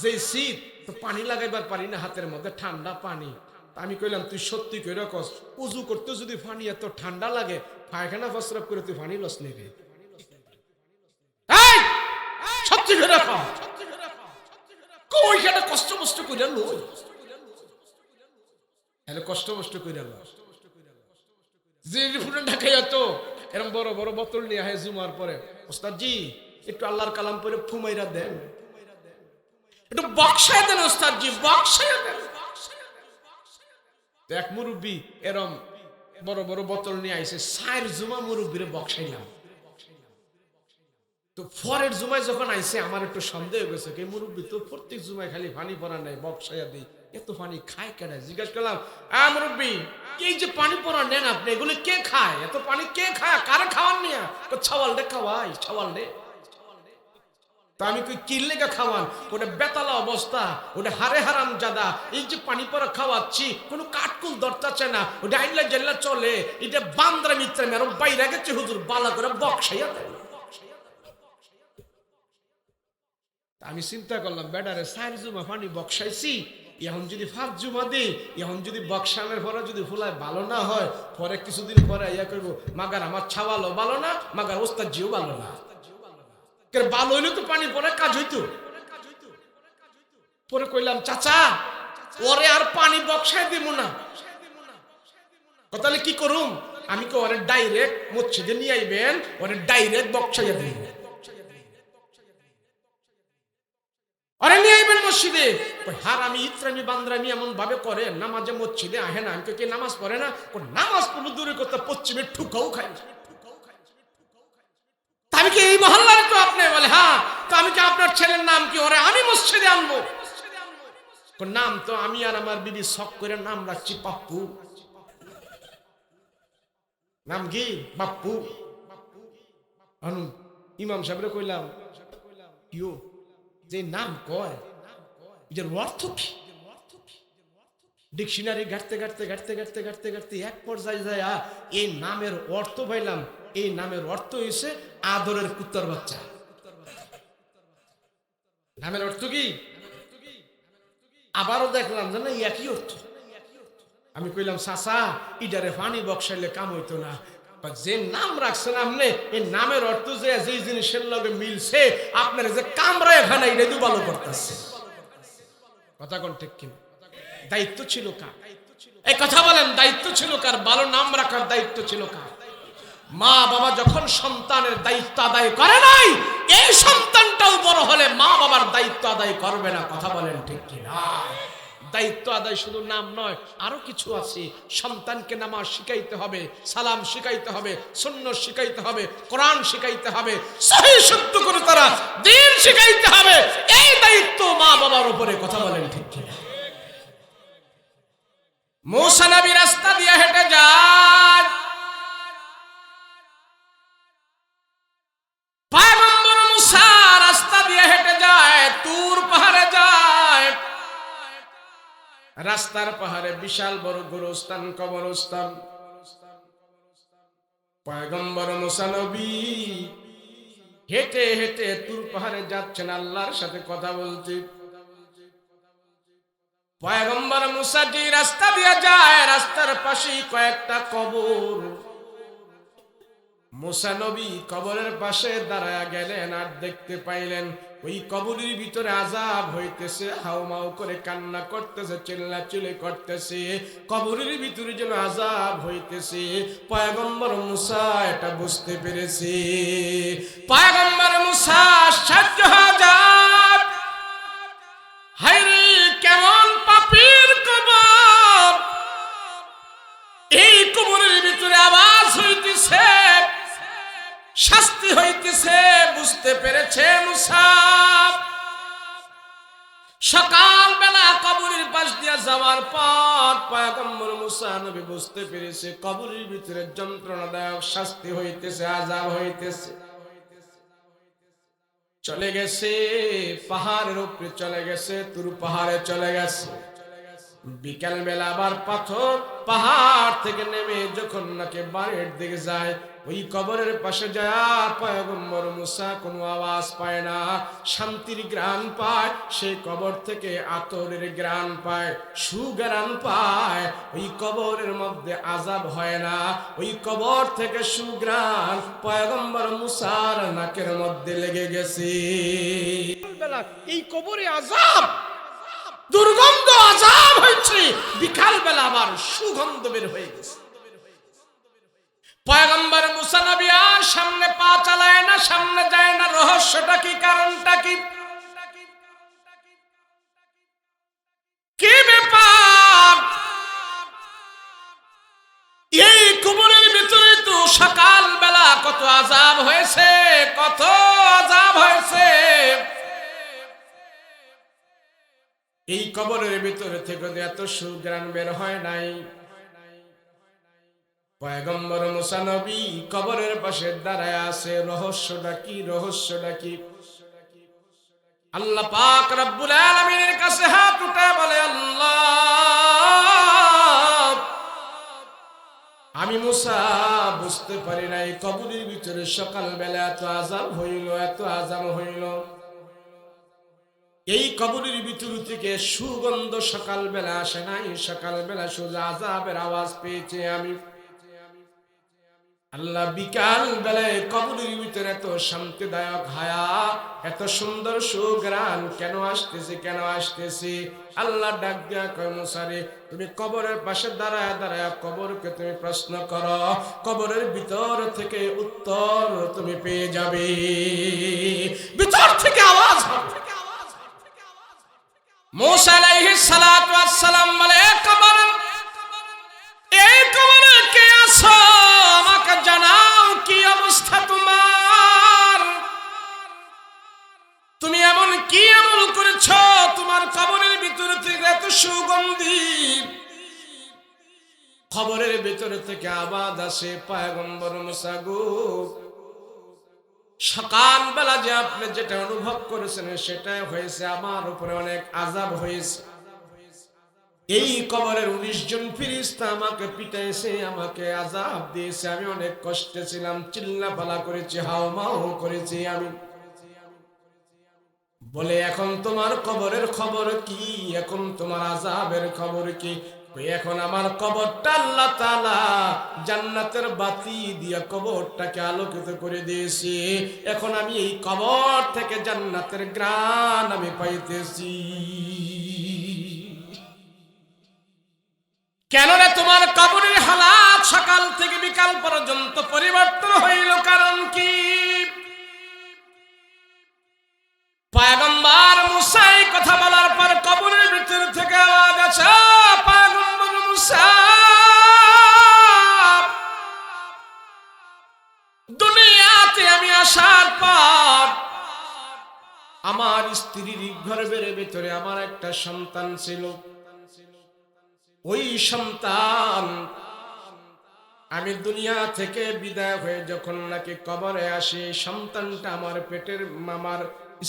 S1: যে শীত তো পানি লাগাইবার পারি না হাতের মধ্যে, ঠান্ডা পানি। আমি কইলাম তুই সত্যি কইরা কস, উজু করতে যদি পানি এত ঠান্ডা লাগে, পায়খানা প্রস্রাব করে তুই পানি লস নেবে? সত্যি কইরা কস, কইখানে কষ্ট মষ্ট কইরা লই, এলে কষ্ট মষ্ট কইরা লই। যে ফুটন ঢাকাই তো এরকম বড় বড় বোতল নিয়ে আহে জুমার পরে, ওস্তাদ জি একটু আল্লাহর কালাম পড়ে ফুমাইরা দেন, একটু বক্সায় দেন ওস্তাদ জি, বক্সায় দেন। এক মুরব্বী এরম বড় বড় বোতল নিয়ে আইছে, 4 জুমা মুরব্বীরে বক্সাইলাম। তো পরের জুমায় যখন আইছে আমার একটু সন্দেহ গেছে কে মুরব্বী তো প্রত্যেক জুমায় খালি পানি পড়া নেই বক্সাইয়া দিই এত পানি খায় কেন জিজ্ঞাসা করলাম মুরব্বী এই যে পানি পড়া নেন আপনি এগুলো কে খায় এত পানি কে খায় কারে খাওয়ান নিয়া ছাওয়াল রে খাওয়াই ছাওয়াল রে তা আমি কই কিনলে গা খাওয়ান ওটা বেতালা অবস্থা ওটা হারে হারাম জাদা এই যে পানি পড়া খাওয়াচ্ছি কোনো কাঠকুল দরতাছে না ওটা আইলা জেল্লা চলে এটা বান্দরা মিত্রা মেরো বাইরে গেছে হুজুর বালা করে বক্সাইয়া দেয় আমি চিন্তা করলাম বেডারে 4 জুমা পানি বক্সাইছি এখন যদি 5 জুমা দিই এখন যদি বক্সানের পরে যদি ফুলায় ভালো না হয় পরে কিছুদিন পরে ইয়া করব মাগার আমার ছাওয়ালো ভালো না মাগার ওস্তাদ জিও ভালো না কে ভালো হইলে তো পানি পরে কাজ হইতো পরে কইলাম চাচা ওরে আর পানি বক্সায় দিব না তাহলে কি করুম আমি কো ওরে ডাইরেক্ট মসজিদে নিয়ে আইবেন ওরে ডাইরেক্ট বক্সাইয়া দিবেন আরে নিয়ে আইবেন মসজিদে হারামি ইত্রামি বান্দরামি এমন ভাবে করে নামাজে মসজিদে আহে না আমি কে নামাজ পড়ে না নামাজ পড়লে দূরে করতে পশ্চিমে ঠুকাও খায় আমি কি এই মহল্লার তো আপনি বলে হ্যাঁ তো আমি কি আপনার ছেলের নাম কি ওরে আমি মসজিদে আনবো নাম তো আমি আর আমার বিবি শখ করে নাম রাখছি পাপ্পু নাম কি বাপ্পু ইমাম সাহেবরে কইলাম কিও যে নাম কয় এটার অর্থ কি ডিকশনারি ঘাটতে ঘাটতে ঘাটতে ঘাটতে ঘাটতে ঘাটতে এক পর্যায়ে যায় এই নামের অর্থ পাইলাম এই নামের অর্থ হইছে আদরের কুত্তার বাচ্চা নামের অর্থ কি আবারও দেখলাম যে না একই অর্থ আমি কইলাম চাচা ইডারে পানি বক্সাইলে কাম হইতো না যে নাম রাখছেন আপনি এই নামের অর্থ যে যে জিনিসের লগে মিলছে আপনার যে কামরা এখানে এটা দিয়ে ভালো করতেছে কথা কোন ঠিক কিনা দায়িত্ব ছিল কার এই কথা বলেন দায়িত্ব ছিল কার ভালো নাম রাখার দায়িত্ব ছিল কার মা বাবা যখন সন্তানের দায়িত্ব আদায় করে নাই এই সন্তানটাও বড় হলে মা বাবার দায়িত্ব আদায় করবে না কথা বলেন ঠিক কিনা দায়িত্ব আদায় শুধু নাম নয় আরো কিছু আছে সন্তানকে নামাজ শিখাইতে হবে সালাম শিখাইতে হবে সুন্নাত শিখাইতে হবে কোরআন শিখাইতে হবে সহি শুদ্ধ করে তারা দ্বীন শিখাইতে হবে এই দায়িত্ব মা বাবার উপরে কথা বলেন ঠিক কিনা মুসা নবী রাস্তা দিয়ে হেঁটে যায় পয়গম্বর মুসা রাস্তা দিয়ে হেঁটে যায় তুর পাহাড়ে যায় রাস্তার পাহাড়ে বিশাল বড় গোরস্থান কবরস্থান পয়গম্বর মুসা নবী হেঁটে হেঁটে তুর পাহাড়ে যাচ্ছেন আল্লাহর সাথে কথা বলতে পয়গম্বর মুসা যে রাস্তা দিয়ে যায় রাস্তার পাশেই কয়েকটা কবর মুসা নবী কবরের পাশে দাঁড়ায়া গেলেন আর দেখতে পাইলেন ওই কবরের ভিতরে আযাব হইতেছে হাউমাউ করে কান্না করতেছে চিল্লাচিল্লি করতেছে কবরের ভিতরে যেন আযাব হইতেছে পয়গম্বর মুসা এটা বুঝতে পেরেছে পয়গম্বর মুসা আশ্চর্য হয়ে যায় হায়রে কেমন পাপীর কবর এই কবরের ভিতরে আওয়াজ হইতেছে শাস্তি হইতেছে বুঝতে পেরেছে মুসা সকালবেলা কবরের পাশ দিয়ে যাওয়ার পর পয়গম্বর মুসা নবী বুঝতে পেরেছে কবরের ভিতরে যন্ত্রণাদায়ক শাস্তি হইতেছে আযাব হইতেছে চলে গেছে পাহাড়ের উপরে চলে গেছে তুর পাহাড়ে চলে গেছে বিকাল বেলা আবার পাথর পাহাড় থেকে নেমে যখন নাকি বাড়ির দিকে যায় ওই কবরের পাশে যায় পয়গম্বর মুসা কোনো আওয়াজ পায় না শান্তির গ্রাণ পায় সেই কবর থেকে আতরের গ্রাণ পায় সুগ্রাণ পায় ওই কবরের মধ্যে আযাব হয় না ওই কবর থেকে সুগ্রাণ পয়গম্বর মুসার নাকের মধ্যে লেগে গেছে এই কবরে আযাব দুর্গন্ধ আযাব হয়েছে বিকাল বেলা আবার সুগন্ধ বের হয়ে গেছে পয়গম্বর মুসা নবী আর সামনে পা চালায় না সামনে যায় না রহস্যটা কি কারণটা কি কি ব্যাপার এই কবরের ভিতরে তো সকাল বেলা কত আযাব হয়েছে কত আযাব এই কবরের ভিতরে থেকে এত সুঘ্রাণ বের হয় নাই। পয়গম্বর মুসা নবী কবরের পাশে দাঁড়ায় আছে। রহস্যটা কি? রহস্যটা কি? আল্লাহ পাক রব্বুল আলামিনের কাছে হাত উঠায় বলে, আল্লাহ, আমি মুসা বুঝতে পারি নাই কবরের ভিতরে সকালবেলা এত আযাব হইল, এত আযাব হইল। এই কবরের ভিতর থেকে সুগন্ধ সকালবেলা আসে নাই, সকালবেলা শুধু আযাবের আওয়াজ পেয়েছি আমি। আল্লাহ বিকাল বেলায় কবরের ভিতরে এত শান্তিদায়ক হায়া, এত সুন্দর সুঘ্রাণ কেন আসতেছে, কেন আসতেছে? আল্লাহ ডাক দিয়া কয়, মুসা রে, তুমি কবরের পাশে দাঁড়ায় দাঁড়ায় কবরকে তুমি প্রশ্ন করো, কবরের ভিতর থেকে উত্তর তুমি পেয়ে যাবে। ভিতর থেকে আওয়াজ হবে। মুসা আলাইহিস সালাতু ওয়াস সালাম বলে, কবর, এই কবরে কে আছো? আমাকে জানাও কি অবস্থা তোমার? তুমি এমন কি আমল করেছো তোমার কবরের ভিতর থেকে এত সুগন্ধি? কবরের ভিতর থেকে আওয়াজ আসে, পয়গম্বর মুসা গো, সকালবেলা যে আপনি যেটা অনুভব করেছেন সেটাই হয়েছে, আমার উপরে অনেক আযাব হয়েছে। এই কবরের 19 জন ফেরেশতা আমাকে পিটাইছে, আমাকে আযাব দিয়েছে, আমি অনেক কষ্টে ছিলাম, চিল্লাপালা করেছি, হাওমাও করেছি আমি। বলে, এখন তোমার কবরের খবর কি? এখন তোমার আযাবের খবর কি? এখন আমার কবরটা আল্লাহ তাআলা জান্নাতের বাতি দিয়া কবরটাকে আলোকিত করে দিয়েছে। এখন আমি এই কবর থেকে জান্নাতের ঘ্রাণ আমি পাইতেছি। কেন রে তোমার কবরের হালাত সকাল থেকে বিকাল পর্যন্ত পরিবর্তন হইল? কারণ কি? পয়গম্বর মুসা এই কথা বলার পর কবরের ভিতর থেকে আওয়াজ আসে, পয়গম্বর মুসা, দুনিয়াতে আমি আসার পর আমার স্ত্রীর গর্ভের ভিতরে আমার একটা সন্তান ছিল। ওই সন্তান আমি দুনিয়া থেকে বিদায় হয়ে যখন নাকি কবরে আসে, সন্তানটা আমার পেটের, আমার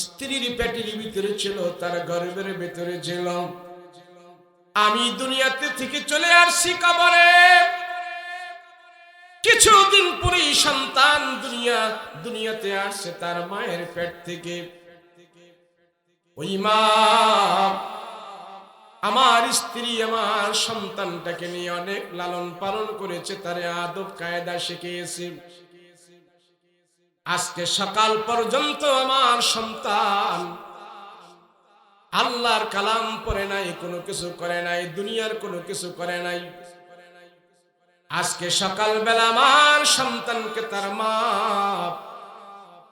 S1: স্ত্রীর পেটের ভিতরে ছিল, তার গর্ভের ভিতরে ছিল। আমি দুনিয়াতে থেকে চলে আসছি কবরে। কিছুদিন পরে সন্তান দুনিয়াতে আসছে তার মায়ের পেট থেকে। ওই মা আমার স্ত্রী আমার সন্তানটাকে নিয়ে অনেক লালন পালন করেছে, তারে আদব কায়দা শিখিয়েছে। আজকে সকাল পর্যন্ত আমার সন্তান আল্লাহর কালাম পড়ে নাই, কোনো কিছু করে নাই, দুনিয়ার কোনো কিছু করে নাই। আজকে সকালবেলা আমার সন্তানকে তার মা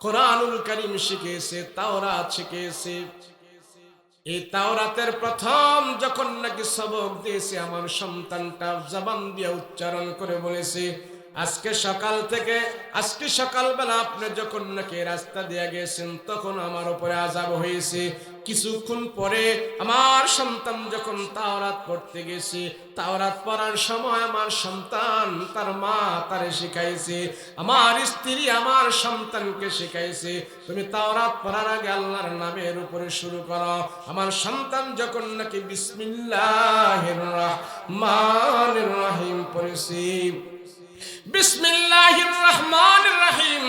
S1: কোরআনুল কারীম শিখিয়েছে, তাওরাত শিখিয়েছে। এই তাওরাতের প্রথম যখন নাকি সবক দিয়েছে, আমার সন্তানটা জবান দিয়ে উচ্চারণ করে বলেছে, আজকে সকালবেলা আপনি যখন নাকি রাস্তা দিয়ে গেছেন তখন আমার উপরে আযাব হয়েছে। কিছুক্ষণ পরে আমার সন্তান যখন তাওরাত পড়তে গেছে, তাওরাত পড়ার সময় আমার সন্তান তার মা তারে শিখাইছে, আমার স্ত্রী আমার সন্তানকে শিখাইছে, তুমি তাওরাত পড়ার আগে আল্লাহর নামের উপরে শুরু করো। আমার সন্তান যখন নাকি বিসমিল্লাহির রহমানির রহিম পড়েছে, বিসমিল্লাহির রহমানির রহিম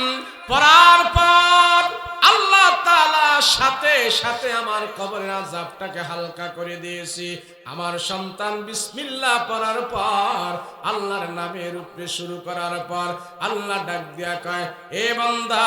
S1: পড়ার পর আল্লাহ তাআলা সাথে সাথে আমার কবরের আযাবটাকে হালকা করে দিয়েছে। আমার সন্তান বিসমিল্লাহ পড়ার পর, আল্লাহর নামের উপরে শুরু করার পর আল্লাহ ডাক দিয়া কয়, এ বান্দা,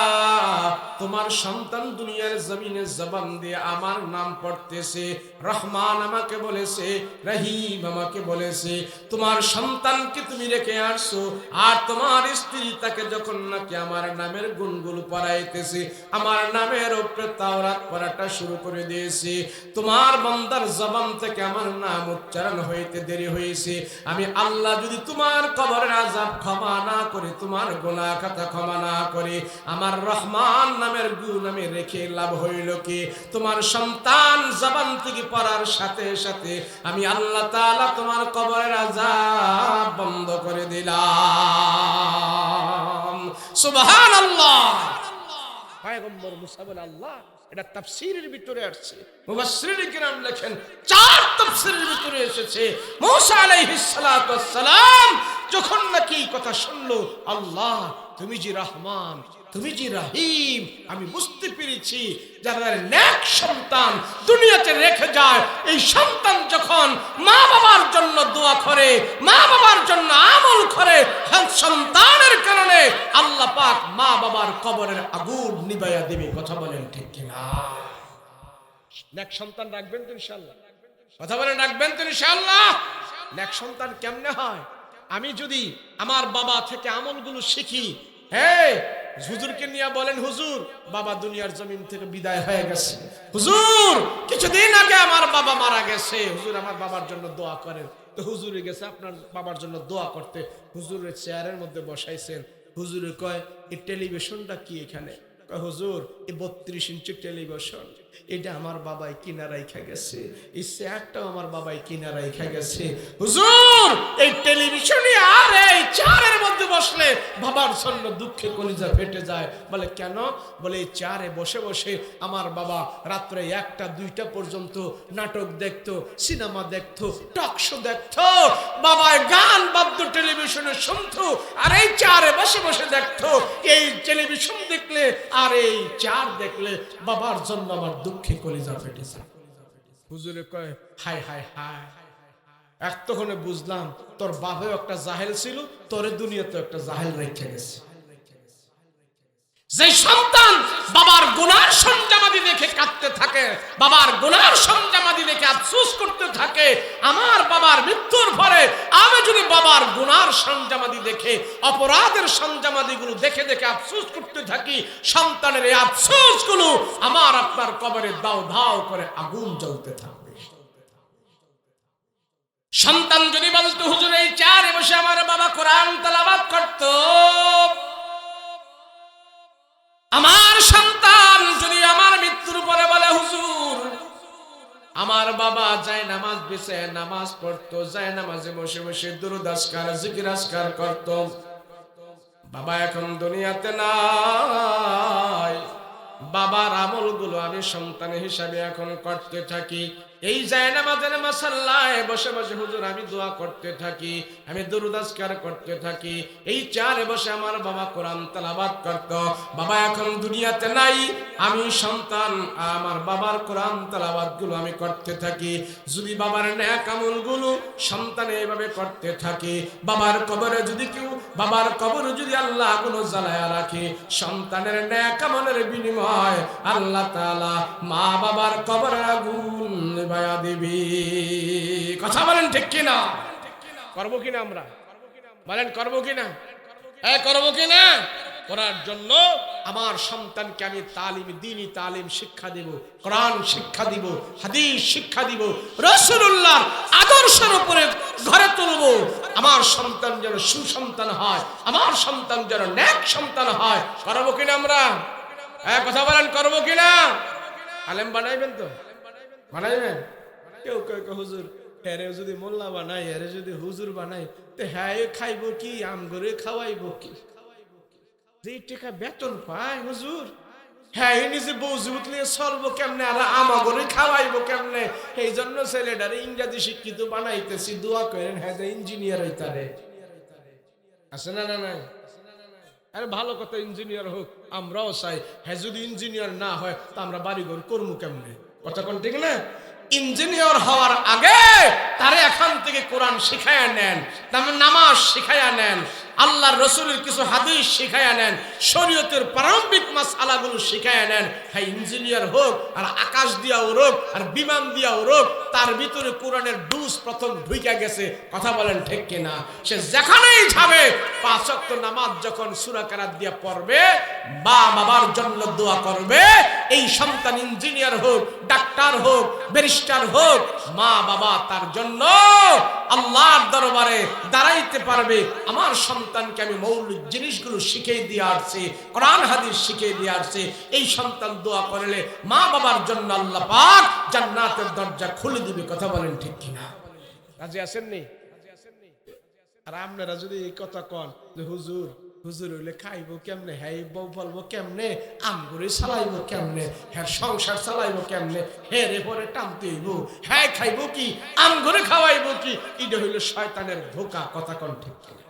S1: তোমার সন্তান দুনিয়ার জমিনে জবান দিয়ে আমার নাম পড়তেছে, রহমান আমাকে বলেছে, রহিম আমাকে বলেছে। তোমার সন্তানকে তুমি রেখে আসছো, আর তোমার স্ত্রী তাকে যখন নাকি আমার নামের গুণগুলো পড়াইতেছে, আমার নামের উপরে তাওরাত তেলাওয়াত করাটা শুরু করে দিয়েছি, তোমার বান্দার জবান থেকে আমার নাম উচ্চারণ হইতে দেরি হয়েছে, আমি আল্লাহ যদি তোমার কবরের আযাব ক্ষমা না করে, তোমার গুনাহ খাতা ক্ষমা না করে, আমার রহমান নামের গুণ আমি রেখে লাভ হইল কি? তোমার সন্তান জবান থেকে পড়ার সাথে সাথে আমি আল্লাহ তাআলা তোমার কবরের আযাব বন্ধ করে দিলাম। সুবহানাল্লাহ। পয়গম্বর মুসা বলে, আল্লাহ, এটা তাফসীরের ভিতরে আসছে। মুফাসসিরিন কিরাম লেখেন 4 তাফসীরের ভিতরে এসেছে, মুসা আলাইহিস সালাতু ওয়াস সালাম যখন নাকি কথা শুনলো, আল্লাহ তুমি যে রহমান, তুমি যে রহিম, আমি বুঝতে পেরেছি যারা নেক সন্তান দুনিয়াতে রেখে যায়, এই সন্তান যখন মা বাবার জন্য দোয়া করে, মা বাবার জন্য আমল করে, সন্তানের কারণে আল্লাহ পাক মা বাবার কবরের আগুন নিভাইয়া দেবে। কথা বলেন ঠিক কিনা? নেক সন্তান রাখবেন তো ইনশাআল্লাহ? কথা বলেন রাখবেন তো ইনশাআল্লাহ? নেক সন্তান কেমনে হয়? আমি যদি আমার বাবা থেকে আমলগুলো শিখি, হ্যাঁ, হুজুরকে নিয়ে বলেন, হুজুর বাবা দুনিয়ার জমিন থেকে বিদায় হয়ে গেছে, হুজুর কিছুদিন আগে আমার বাবা মারা গেছে, হুজুর আমার বাবার জন্য দোয়া করেন। তো হুজুরে গেছে আপনার বাবার জন্য দোয়া করতে, হুজুরের চেয়ারের মধ্যে বসাইছেন, হুজুরে কয়, এই টেলিভিশনটা কি এখানে? কয়, হুজুর এই 32 ইঞ্চি টেলিভিশন, এটা আমার বাবাই কিনা রাইখা গেছে, এই চেয়ারটাও আমার বাবাই কিনা রাইখা গেছে। হুজুর এই টেলিভিশনে আর এই চেয়ারের মধ্যে বসলে বাবার জন্য দুঃখে কলিজা ফেটে যায়। বলে কেন? বলে এই চেয়ারে বসে বসে আমার বাবা রাত্রে 1টা 2টা পর্যন্ত নাটক দেখতো, সিনেমা দেখতো, টক শো দেখতো, বাবায় গান বাদ্য টেলিভিশনে শুনতো, আর এই চেয়ারে বসে বসে দেখতো। এই টেলিভিশন দেখলে আর এই চেয়ার দেখলে বাবার জন্য আমার দুঃখে কলিজা ফেটে যায়। হুজুরে কয়, হায় হায় হায়, এতক্ষণে বুঝলাম তোর বাবাও একটা জাহেল ছিল, তোর দুনিয়াতে একটা জাহেল রেখে গেছে। যে সন্তান বাবার গুনার সঞ্জামাদি দেখে কাঁদতে থাকে, বাবার গুনার সঞ্জামাদি দেখে আফসোস করতে থাকে, আমার বাবার মৃত্যুর পরে আমি যদি বাবার গুনার সঞ্জামাদি দেখে, অপরাধের সঞ্জামাদিগুলো দেখে দেখে আফসোস করতে থাকি, সন্তানের এই আফসোসগুলো আমার আপনার কবরে দাও দাও করে আগুন জ্বলতে থাকবে। সন্তান যদি বলতো, হুজুর এই চেয়ারে বসে আমার বাবা কোরআন তেলাওয়াত করত, আমার সন্তান যদি আমার মৃত্যুর পরে বলে, হুজুর আমার বাবা যায় নামাজ বিছায় নামাজ পড়তো, যায় নামাজে বসে বসে দুরূদ আজকার জিকির আজকার করত, বাবা এখন দুনিয়াতে নাই, বাবার আমলগুলো আমি সন্তান হিসাবে এখন করতে থাকি, এই যায় নামাজের মাসাল্লায় বসে বসে হুজুর আমি দোয়া করতে থাকি, আমি দুরূদ আজকার করতে থাকি, এই চেয়ারে বসে আমার বাবা কোরআন তেলাওয়াত করত, বাবা এখন দুনিয়াতে নাই, আমি সন্তান আমার বাবার কোরআন তেলাওয়াতগুলো আমি করতে থাকি। যদি বাবার নেক আমলগুলো সন্তান এইভাবে করতে থাকে, বাবার কবরে যদি কেউ, বাবার কবরে যদি আল্লাহ কোনো জ্বালায়া রাখে, সন্তানের নেক আমলের বিনিময় আল্লাহ তাআলা মা বাবার কবরের আগুন নিভায়া দিবি। কথা বলেন ঠিক কিনা? করবো কিনা আমরা? বলেন করবো কিনা? করবো কিনা? করার জন্য আমার সন্তানকে আমি তালিম, দ্বীনি তালিম শিক্ষা দেব, কোরআন শিক্ষা দিব, হাদিস শিক্ষা দিব, রাসূলুল্লাহর আদর্শের উপরে ঘরে তুলব। আমার সন্তান যেন সুসন্তান হয়, আমার সন্তান যেন নেক সন্তান হয়। করবো কিনা আমরা? কথা বলেন করবো কিনা? আলেম বানাইবেন তো? বানাইবেন? কেউ কেউ হুজুর হ্যারে যদি মোল্লা বানাই, হ্যারে যদি হুজুর বানাই, তো হ্যাঁ খাইব কি, আম করে খাওয়াইব কি? যে টাকা বেতন পায় হুজুর, হ্যাঁ নিজে বউজি উঠলে চলবো কেমনে, আর আমাগরে খাওয়াইবো কেমনে? এই জন্য ছেলেটারে ইংরেজি শিক্ষিত বানাইতেছি, দোয়া করেন হ্যাঁ ইঞ্জিনিয়ার হইতারে। আছে না? না নাই? আরে ভালো কথা, ইঞ্জিনিয়ার হোক, আমরাও চাই। হ্যাঁ যদি ইঞ্জিনিয়ার না হয় তা আমরা বাড়িঘর করবো কেমনে? কথা কোন ঠিক না? ইঞ্জিনিয়ার হওয়ার আগে তারে এখান থেকে কোরআন শিখাইয়া নেন, নামাজ শিখাইয়া নেন, আল্লাহর রাসূলের কিছু হাদিস শিখায়া নেন, শরীয়তের প্রারম্ভিক মাসআলাগুলো শিখায়া নেন। হ্যাঁ, ইঞ্জিনিয়ার হোক আর আকাশ দিয়া উড়ুক আর বিমান দিয়া উড়ুক, তার ভিতরে কোরআনের ডুজ প্রথম ঢুইকা গেছে। কথা বলেন ঠিক কিনা? সে যেখানেই যাবে 5 ওয়াক্ত নামাজ যখন সূরা কেরাত দিয়া পড়বে, বাবার জন্য দোয়া করবে, এই সন্তান ইঞ্জিনিয়ার হোক, ডাক্তার হোক, ব্যারিস্টার হোক, মা বাবা তার জন্য আল্লাহর দরবারে দাঁড়াইতে পারবে। আমার সন্তানকে আমি মৌলিক জিনিসগুলো শিখিয়ে দিয়ে আসছি, কোরআন হাদিস শিখিয়ে দিয়ে আসছি। এই সন্তান দোয়া করলে মা বাবার জন্য আল্লাহ পাক জান্নাতের দরজা খুলে দিবে। কথা বলেন ঠিক কিনা? রাজি আছেন নি? আর আপনারা যদি এই কথা কন যে হুজুর হুজুর হইলে খাইবো কেমনে, হ্যাঁ বউ বলবো কেমনে, আমগুড়ি চালাইবো কেমনে, হ্যাঁ সংসার চালাইবো কেমনে, হ্যাঁ রে পরে টানতে হইব, হ্যাঁ খাইবো কি, আমগুড়ি খাওয়াইবো কি, এটা হইল শয়তানের ধোঁকা। কথা কন ঠিক কিনা?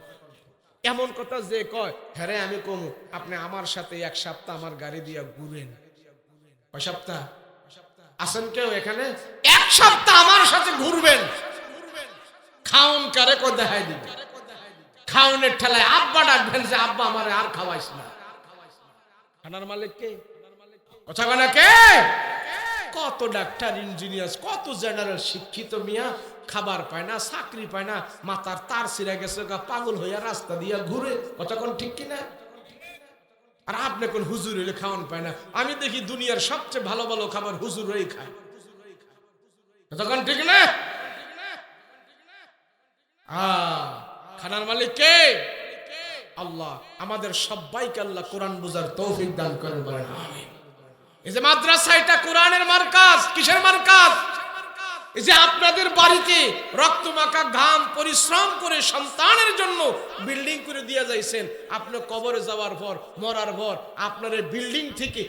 S1: এমন কথা যে কয় হ্যাঁ রে আমি কমু, আপনি আমার সাথে 1 সপ্তাহ আমার গাড়ি দিয়া ঘুরেন। কয় সপ্তাহ আছেন কেউ এখানে? 1 সপ্তাহ আমার সাথে ঘুরবেন, খাউন কারে কো দেখাই দিবে, খাউনের ঠেলায় আব্বা ডাকবেন যে আব্বা আমারে আর খাওয়াইস না। খানার মালিক কে? কথা বলে কে? কত ডাক্তার, ইঞ্জিনিয়ার, কত জেনারেল শিক্ষিত মিয়া খাবার পায় না, চাকরি পায় না, মাথার তার ছিঁড়ে গেছে, পাগল হইয়া রাস্তা দিয়া ঘুরে। কথা কোন ঠিক কিনা? আর আপনি কোন হুজুর হইলে খাওয়ান পায় না? আমি দেখি দুনিয়ার সবচেয়ে ভালো ভালো খাবার হুজুরই খায়। কথা কোন ঠিক না? খানার মালিক কে? আল্লাহ। আমাদের সবাইকে আল্লাহ কোরআন বুঝার তৌফিক দান করেন, বলেন আমিন। এই যে মাদ্রাসা, এটা কোরআনের মার্কাজ। কিসের মার্কাজ? এই যে আপনাদের বাড়িতে রক্তমাখা ঘাম পরিশ্রম করে সন্তানের জন্য বিল্ডিং করে দিয়ে যাইছেন, আপনি কবরে যাওয়ার পর, মরার পর আপনার এই বিল্ডিং থেকে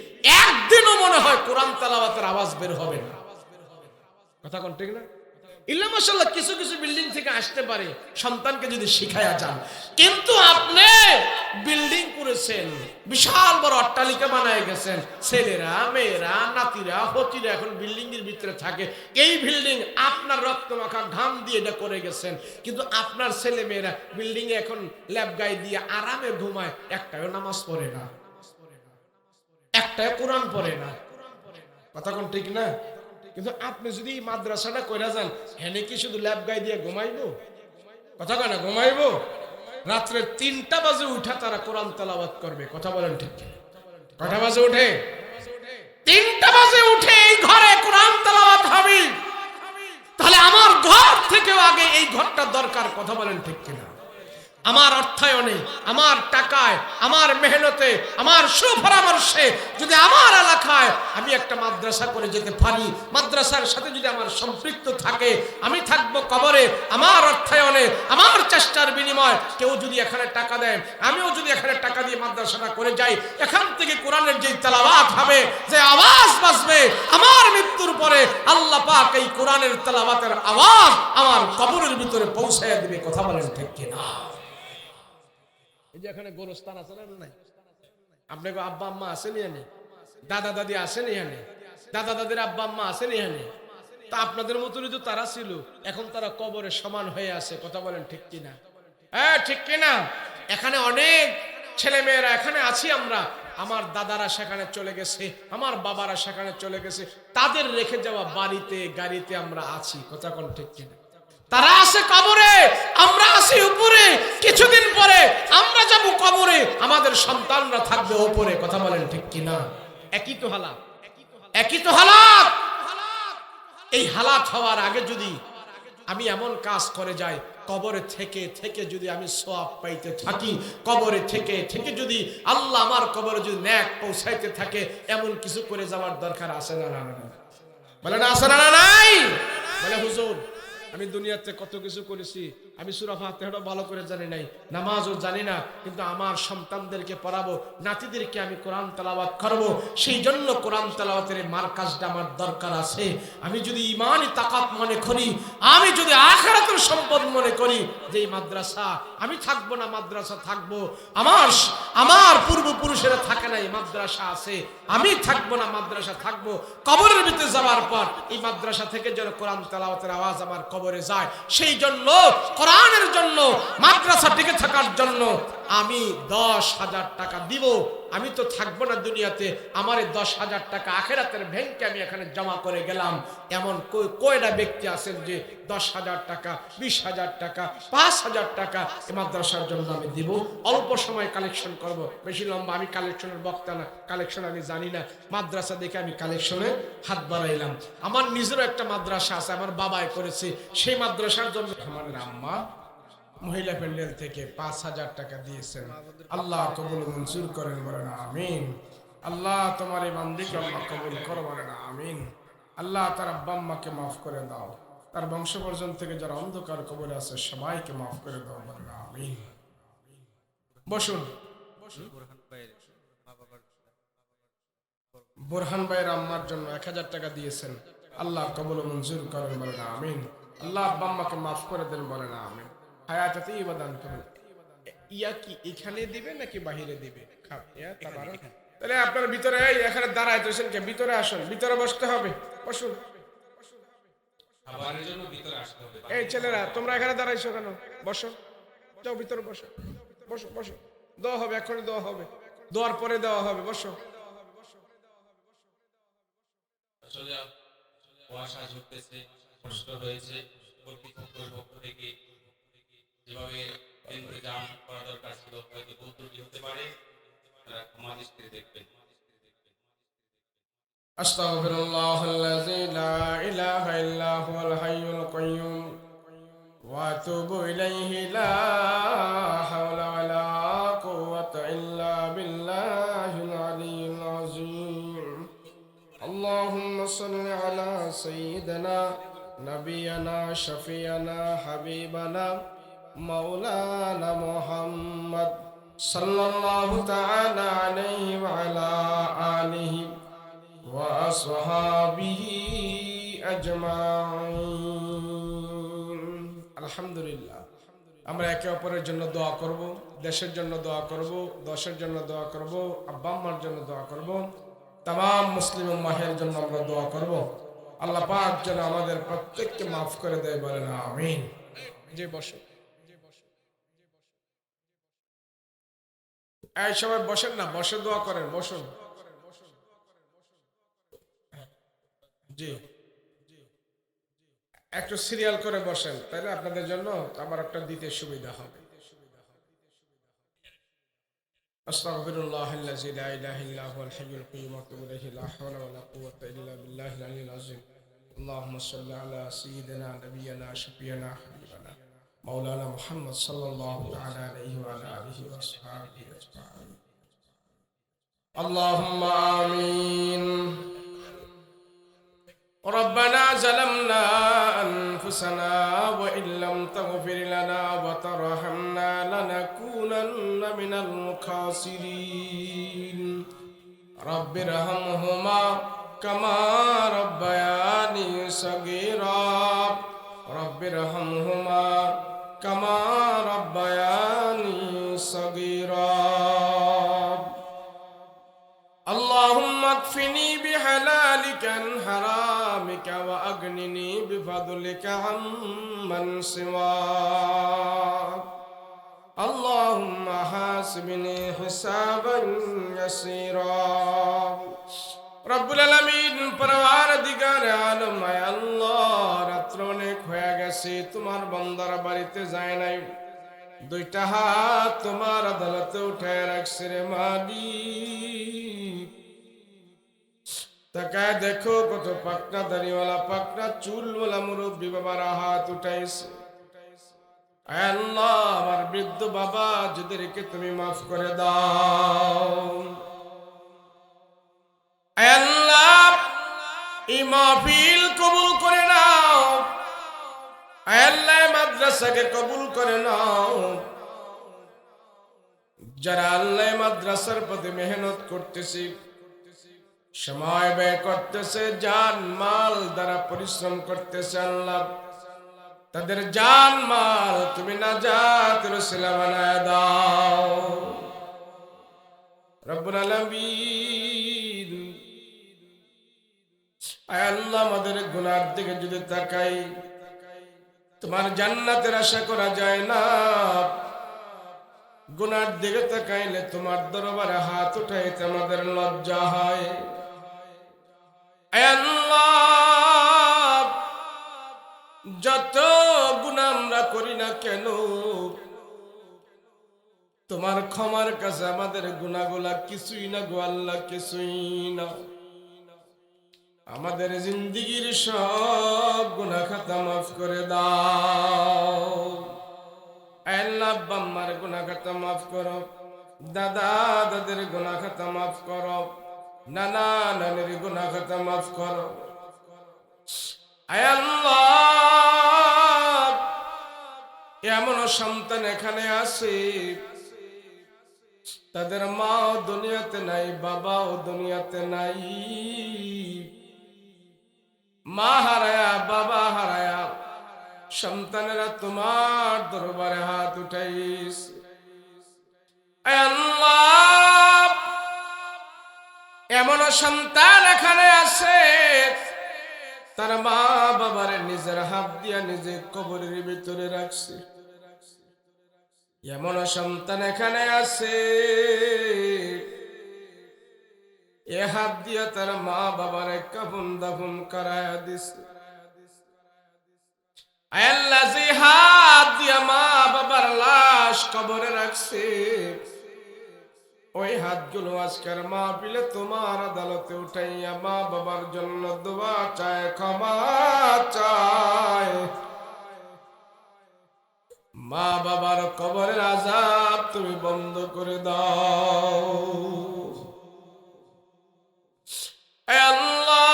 S1: একদিনও মনে হয় কোরআন তেলাওয়াতের আওয়াজ বের হবে না। কথা কোন ঠিক না? ইল্লা মাশাআল্লাহ কিছু কিছু বিল্ডিং থেকে আসতে পারে সন্তানকে যদি শিখায়া যান, কিন্তু আপনি বিল্ডিং করেছেন, বিশাল বড় অট্টালিকা বানায় গেছেন, ছেলেরা মেয়েরা নাতিরা হতিরা এখন বিল্ডিং এর ভিতরে থাকে। এই বিল্ডিং আপনার রক্তমাখা ঘাম দিয়ে এটা করে গেছেন, কিন্তু আপনার ছেলে মেয়েরা বিল্ডিং এ এখন ল্যাব গায়ে দিয়ে আরামে ঘুমায়, একটাও নামাজ পড়ে না, একটাও কোরআন পড়ে না। কথা কোন ঠিক না? কিন্তু আপনি যদি এই মাদ্রাসাটা কইরা যান, হেনে কি শুধু ল্যাব গায়ে দিয়ে ঘুমাইবো? কথা কয় না ঘুমাইবো? রাত্রে 3টা বাজে উঠা তারা কোরআন তেলাওয়াত করবে। কথা বলেন ঠিক কি? কটা বাজে উঠে? 3টা বাজে উঠে এই ঘরে কোরআন তেলাওয়াত হবে। তাহলে আমার ঘর থেকেও আগে এই ঘরটা দরকার। কথা বলেন ঠিক কিনা? আমার অর্থায়নে, আমার টাকায়, আমার মেহনতে, আমার সুপরামর্শে যদি আমার এলাকায় আমি একটা মাদ্রাসা করে যেতে পারি, মাদ্রাসার সাথে যদি আমার সম্পৃক্ত থাকে, আমি থাকবো কবরে। আমার অর্থায়নে, আমার চেষ্টার বিনিময় কেউ যদি এখানে টাকা দেন, আমিও যদি এখানে টাকা দিয়ে মাদ্রাসাটা করে যাই, এখান থেকে কোরআনের যে তেলাওয়াত হবে, যে আওয়াজ বাজবে, আমার মৃত্যুর পরে আল্লাহ পাক এই কোরআনের তেলাওয়াতের আওয়াজ আমার কবরের ভিতরে পৌঁছায় দিবে। কথা বলেন ঠিক কিনা? এই যে এখানে গোরস্থান আছে না নাই? আপনাকে আব্বা আম্মা আছেন এখানে, দাদা দাদি আছেন এখানে, দাদা দাদির আব্বা আম্মা আছেন এখানে। তা আপনাদের মতনই তো তারা ছিল, এখন তারা কবরে সমান হয়ে আছে। কথা বলেন ঠিক কিনা? হ্যাঁ ঠিক কিনা? এখানে অনেক ছেলে মেয়েরা এখানে আছি আমরা, আমার দাদারা সেখানে চলে গেছে, আমার বাবারা সেখানে চলে গেছে, তাদের রেখে যাওয়া বাড়িতে গাড়িতে আমরা আছি। কথা কোন ঠিক কিনা? তারা আছে কবরে, আমরা আছি উপরে। কিছুদিন পরে আমরা যাব কবরে, আমাদের সন্তানরা থাকবে উপরে। কথা বলেন ঠিক কিনা? একই তো হালাত, একই তো হালাত। এই হালাত হওয়ার আগে যদি আমি এমন কাজ করে যাই, কবরে থেকে থেকে যদি আমি সওয়াব পাইতে থাকি, কবরে থেকে থেকে যদি আল্লাহ আমার কবরে যদি নেক পৌঁছাইতে থাকে, এমন কিছু করে যাওয়ার দরকার আছে না? বলে না আছে না? নাই। বলে হুজুর আমি দুনিয়াতে কত কিছু করেছি, আমি সূরা ফাতিহাটা ভালো করে জানি নাই, নামাজও জানি না, কিন্তু আমার সন্তানদেরকে পড়াবো, নাতিদেরকে আমি কোরআন তেলাওয়াত করব, সেই জন্য কোরআন তেলাওয়াতের মার্কাজটা আমার দরকার আছে। আমি যদি ঈমানি তাকাত মনে করি, আমি যদি আখিরাতের সম্পদ মনে করি, যে এই মাদ্রাসা আমি থাকবো না, মাদ্রাসা থাকবো, আমার পূর্বপুরুষেরা থাকে না, এই মাদ্রাসা আছে, আমি থাকবো না, মাদ্রাসা থাকবো। কবরের ভিতরে যাওয়ার পর এই মাদ্রাসা থেকে যেন কোরআন তেলাওয়াতের আওয়াজ আমার কবরে যায়, সেই জন্য কোরআনের জন্য, মাদ্রাসা টিকে থাকার জন্য আমি 10,000 টাকা দিব। আমি তো থাকবো না দুনিয়াতে, আমার 10,000 টাকা আখিরাতের ব্যাংকে আমি এখানে জমা করে গেলাম। এমন কয়টা ব্যক্তি আছেন যে 10,000 টাকা, 20,000 টাকা, 5,000 টাকা এই মাদ্রাসার জন্য আমি দিব? অল্প সময় কালেকশন করব, বেশি লম্বা আমি কালেকশনের বক্তা না, কালেকশন আমি জানি না। মাদ্রাসা দেখে আমি কালেকশনে হাত বাড়াইলাম। আমার নিজেরও একটা মাদ্রাসা আছে, আমার বাবাই করেছে, সেই মাদ্রাসার জন্য আমাদের আম্মা মহিলা প্যান্ডেল থেকে 5,000 টাকা দিয়েছেন। আল্লাহ কবুল মঞ্জুর করেন, বলেন আমিন। আল্লাহ তোমার এই বান্দিকে আল্লাহ কবুল করো, বলেন আমিন। আল্লাহ তার আব্বা আম্মাকে মাফ করে দাও, তার বংশ পর্যন্ত থেকে যারা অন্ধকার কবরে আছে সবাইকে মাফ করে দাও, বলেন আমিন। বসুন। বোরহান ভাইয়ের আম্মার জন্য 1,000 টাকা দিয়েছেন, আল্লাহ কবুল মঞ্জুর করেন, বলেন আমিন। আল্লাহ আব্বা আম্মাকে মাফ করে দেন, বলেন আমিন। হায়াতে ইবাদান করুন। ইয়া কি এখানে দিবে নাকি বাহিরে দিবে? তাহলে আপনার ভিতরে এখানে দাঁড়াইতেছেন কে? ভিতরে আসুন, ভিতরে বসতে হবে, বসুন। এই ছেলেরা তোমরা এখানে দাঁড়াইছো কেন? বসো, যাও ভিতরে বসো, বসো বসো। দেওয়া হবে, এখনই দেওয়া হবে, দেওয়ার পরে দেওয়া হবে, বসো।
S2: কুয়াশা ঝুঁকতেছে, কষ্ট হয়েছে, কর্তৃপক্ষের পক্ষ থেকে যেভাবে ইন্তজাম করা দরকার ছিল হয়তো ভুল ত্রুটি হতে পারে, তারা ক্ষমা দৃষ্টিতে দেখবেন।
S1: আস্তাগফিরুল্লাহাল্লাযী লা ইলাহা ইল্লা হুয়াল হাইয়ুল কাইয়্যুম ওয়া আতুবু ইলাইহি লা হাওলা ওয়ালা কুওয়াতা ইল্লা বিল্লাহিল আলিয়্যিল আযীম। আল্লাহুম্মা সাল্লি আলা সাইয়্যিদিনা নাবিয়ানা শাফিয়ানা হাবিবানা মাওলানা মুহাম্মদ সাল্লাল্লাহু তাআলা আলাইহি ওয়া আলা আলিহি ওয়া আসহাবিহি আজমাইন। আলহামদুলিল্লাহ, আমরা একে অপরের জন্য দোয়া করব, দেশের জন্য দোয়া করব, দশের জন্য দোয়া করব, আব্বা আম্মার জন্য দোয়া করব, তাম মুসলিম উম্মাহের জন্য আমরা দোয়া করব। আল্লাহ পাক যেন আমাদের প্রত্যেককে মাফ করে দেয়, বলেন আমিন। যে বসো, এই সবাই বসেন না, বসে দোয়া করেন, বসুন। জি, একটু সিরিয়াল করে বসেন, তাইলে আপনাদের জন্য আমার একটা দিতে সুবিধা হবে। আস্তাগফিরুল্লাহাল্লাযী লা ইলাহা ইল্লা হুয়াল হাইয়ুল কাইয়্যুম ওয়া আতুবু ইলাইহি লা হাওলা ওয়া লা কুওয়াতা ইল্লা বিল্লাহিল আলিয়্যিল আযীম। আল্লাহুম্মা সাল্লি আলা সাইয়্যিদিনা নাবিয়িনা শাফিয়ানা হাবিবানা মাওলানা মুহাম্মদ সাল্লাল্লাহু তাআলা আলাইহি ওয়া আলা আলিহি ওয়া আসহাবিহি আজমাইন। আল্লাহুম্মা আমিন। ربنا ظلمنا أنفسنا وإن لم تغفر لنا وترحمنا لنكونن من الخاسرين رب ارحمهما كما ربياني صغيرا رب ارحمهما كما ربياني صغيرا اللهم اكفني بحلالك عن حرامك وأغنني بفضلك عمن سواك اللهم حاسبني حسابا يسيرا রব্বুল আলামিন পরওয়ারদিগার আলম, আয় আল্লাহ, রাত্র অনেক হয়ে গেছে, তোমার বান্দার বাড়িতে যায় নাই, দুইটা হাত তোমার আদালতে উঠায় রাখছে রে মালিক। তাকায় দেখো কত পাকনা দাড়িওয়ালা, পাকনা চুলওয়ালা মুরব্বী বাবারা হাত উঠাইছে। আয় আল্লাহ, আমার বৃদ্ধ বাবা যাদেরকে তুমি মাফ করে দাও। আয় আল্লাহ, এই মাহফিল কবুল করে নাও। আয় আল্লাহ, মাদ্রাসাকে কবুল করে নাও। যারা আল্লাহ মাদ্রাসার প্রতি মেহনত করতেছে, সময় ব্যয় করতেছে, জান মাল দ্বারা পরিশ্রম করতেছে, আল্লাহ তাদের জান মাল তুমি নাজাতের ওসিলা বানায় দাও রব্বুল আলামিন। আয় আল্লাহ, আমাদের গুনার দিকে যদি তাকাই, তোমার জান্নাতের আশা করা যায় না। গুনার দিকে তাকাইলে তোমার দরবারে হাত উঠাইতে আমাদের লজ্জা হয়। আয় আল্লাহ, যত গুনাহ আমরা করি না কেন, তোমার ক্ষমার কাছে আমাদের গুনাহগুলা কিছুই না গো আল্লাহ, কিছুই না। আমাদের জিন্দেগীর সব গুনাহ খাতা মাফ করে দাও। আল্লাহ, আব্বা আম্মার গুনাহ খাতা মাফ করো, দাদা দাদের গুনাহ খাতা মাফ করো, নানা নানির গুনাহ খাতা মাফ করো। আয় আল্লাহ, এমন সন্তান এখানে আছে তাদের মাও দুনিয়াতে নাই, বাবাও দুনিয়াতে নাই, মা হারায়া বাবা হারায়া সন্তানেরা তোমার দরবারে হাত উঠাইস। আয় আল্লাহ, এমন সন্তান এখানে আছে তার মা বাবারে নিজের হাত দিয়া নিজে কবরের ভিতরে রাখছে। এমন সন্তান এখানে আছে এ হাত দিয়া তার মা বাবারে কাফন দাফন করায়া দিছে। আল্লাহ, যে হাত দিয়া মা বাবার লাশ কবরে রাখছে, ওই হাতগুলো আজকের মাহফিলে তোমার আদালতে উঠাইয়া মা বাবার জন্য দোয়া চায়, ক্ষমা চায়। মা বাবার কবরের আযাব তুমি বন্ধ করে দাও। আল্লাহ,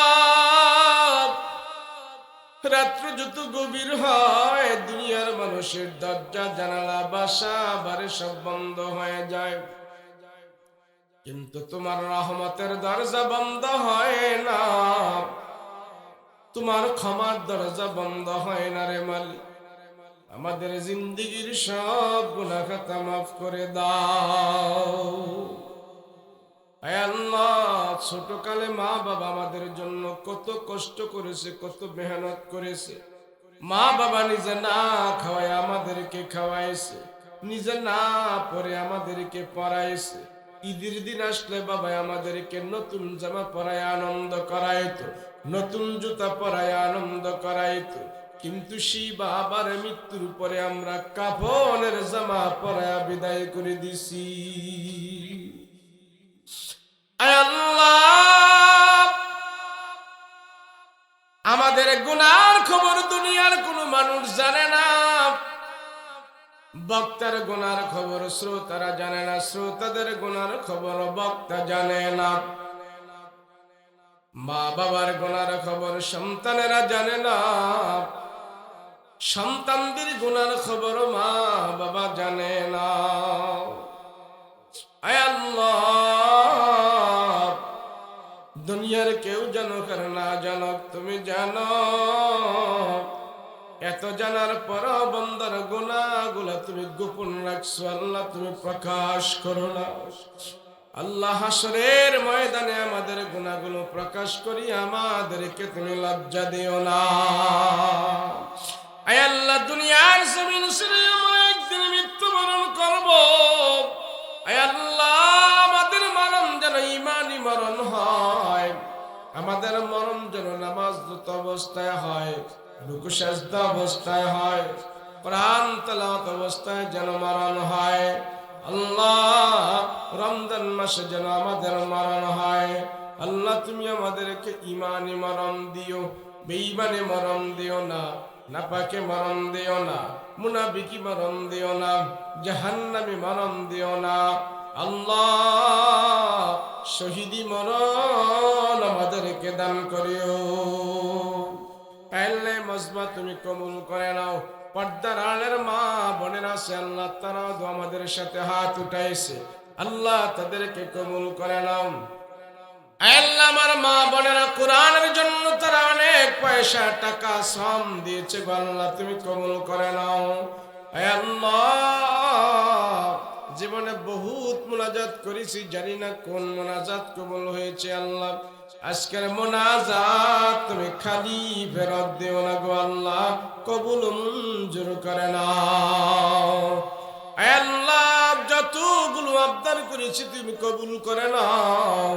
S1: রাত্র যত গভীর হয় দুনিয়ার মানুষের দরজা জানালা বাসা বাড়ি সব বন্ধ হয়ে যায়, কিন্তু তোমার রহমতের দরজা বন্ধ হয় না, তোমার ক্ষমার দরজা বন্ধ হয় না রে মালিক। আমাদের জিন্দেগীর সব গুনাহ খাতা মাফ করে দাও। আয় আল্লাহ, ছোটকালে মা বাবা আমাদের জন্য কত কষ্ট করেছে, কত মেহনত করেছে। মা বাবা নিজে না খাওয়ায় আমাদেরকে খাওয়াইছে, নিজে না পরে আমাদেরকে পড়াইছে। ঈদের দিন আসলে বাবা আমাদেরকে নতুন জামা পরায় আনন্দ করাইতো, নতুন জুতা পরায় আনন্দ করাইতো, কিন্তু সেই বাবার মৃত্যুর পরে আমরা কাফনের জামা পরায় বিদায় করে দিছি। আয় আল্লাহ, আমাদের গুনার খবর দুনিয়ার কোনো মানুষ জানে না, বক্তার গুনার খবর শ্রোতারা জানে না, শ্রোতাদের গুনার খবর বক্তা জানে না, মা বাবার গুনার খবর সন্তানেরা জানে না, সন্তানদের গুনার খবর মা বাবা জানে না। আয় আল্লাহ, দুনিয়ার কেউ জানুক আর না জানুক তুমি জানো, এত জানার পর বন্দার গুনাহগুলা তুমি গোপন রাখছো আল্লাহ, তুমি প্রকাশ করো না। আল্লাহ, হাসরের ময়দানে আমাদের গুনাহগুলো প্রকাশ করি আমাদেরকে তুমি লজ্জা দিও না। আয় আল্লাহ, দুনিয়ার জমিন ছেড়ে আমরা একদিন মৃত্যুবরণ করব। আয় আল্লাহ, আমাদের মরণ যেন ঈমানি মরণ হয়, আমাদের মরণ যেন নামাজরত অবস্থায় হয়, রুকু সিজদা অবস্থায় হয়, কোরআন তেলাওয়াত অবস্থায় যেন মরণ হয়। আল্লাহ, রমজান মাসে যেন আমাদের মরণ হয়। আল্লাহ, তুমি আমাদেরকে ঈমানি মরণ দিও, বেঈমানি মরণ দিও না, নাপাকে মরণ দিও না, মুনাফিকি মরণ দিও না, জাহান্নামী মরণ দিও না। আল্লাহ, শহীদি মরণ আমাদেরকে দান করিও। পাইলে মজমা তুমি কবুল করে নাও। পর্দার আড়ালের মা বোনের আছে আল্লাহ, তারাও আমাদের সাথে হাত উঠাইছে আল্লাহ, তাদেরকে কবুল করে নাও। আল্লাহ, আমার মা বোনেরা কোরআনের জন্য তারা অনেক পয়সা টাকা শ্রম দিয়েছে আল্লাহ, তুমি কবুল করে নাও। আল্লাহ, জীবনে বহুত মোনাজাত করেছি, জানি না কোন মোনাজাত কবুল হয়েছে আল্লাহ। আজকের মোনাজাত তুমি খালি ফেরত দিও না গো আল্লাহ, কবুল মঞ্জুর করে নাও। আয় আল্লাহ, যতগুলো আবদার করেছি তুমি কবুল করে নাও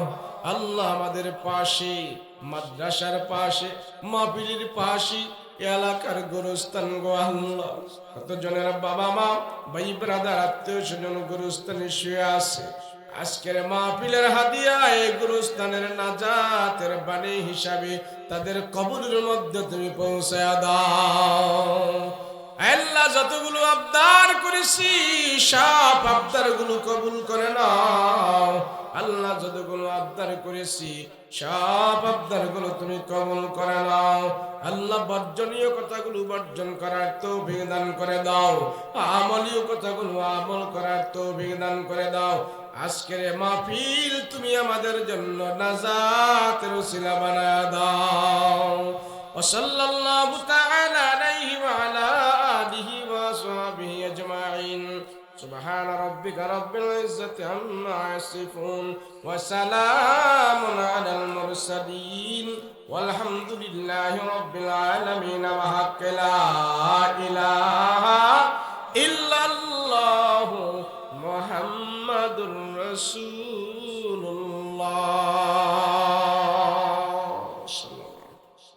S1: আল্লাহ। আমাদের পাশে, মাদ্রাসার পাশে, মাহফিলের পাশে, এলাকার গোরস্থান গো আল্লাহ, কত জনের বাবা মা, ভাই ব্রাদার, আত্মীয় স্বজন গোরস্থানে শুয়ে আছে। আজকের মাহফিলের হাদিয়া এই গোরস্থানের নাজাতের বাণী হিসাবে তাদের কবরের মধ্যে তুমি পৌঁছায়া দাও। আল্লাহ, যতগুলো আবদার করেছি সব আবদার গুলো কবুল করে নাও আল্লাহ। যতগুলো আবদার করেছি সব আবদার গুলো তুমি কবুল করে নাও আল্লাহ। বর্জনীয় কথাগুলো বর্জন করার তৌফিক দান করে দাও, আমলীয় কথাগুলো আমল করার তৌফিক দান করে দাও। আজকের মাহফিল তুমি আমাদের জন্য নাজাতের উসিলা বানায়া দাও। ওয়াসাল্লাল্লাহু তাআলা আলাইহি ওয়া আলা আলিহি ওয়া সাহবিহি আজমাইন। সুবহান রাব্বিকা রাব্বিল ইজ্জাতি আম্মা ইয়াসিফুন ওয়া সালামুন আলাল মুরসালিন ওয়ালহামদুলিল্লাহি রাব্বিল আলামিন। ওয়া হাক্কা লা ইলাহা ইল্লাল্লাহু মুহাম্মাদুর রাসূল।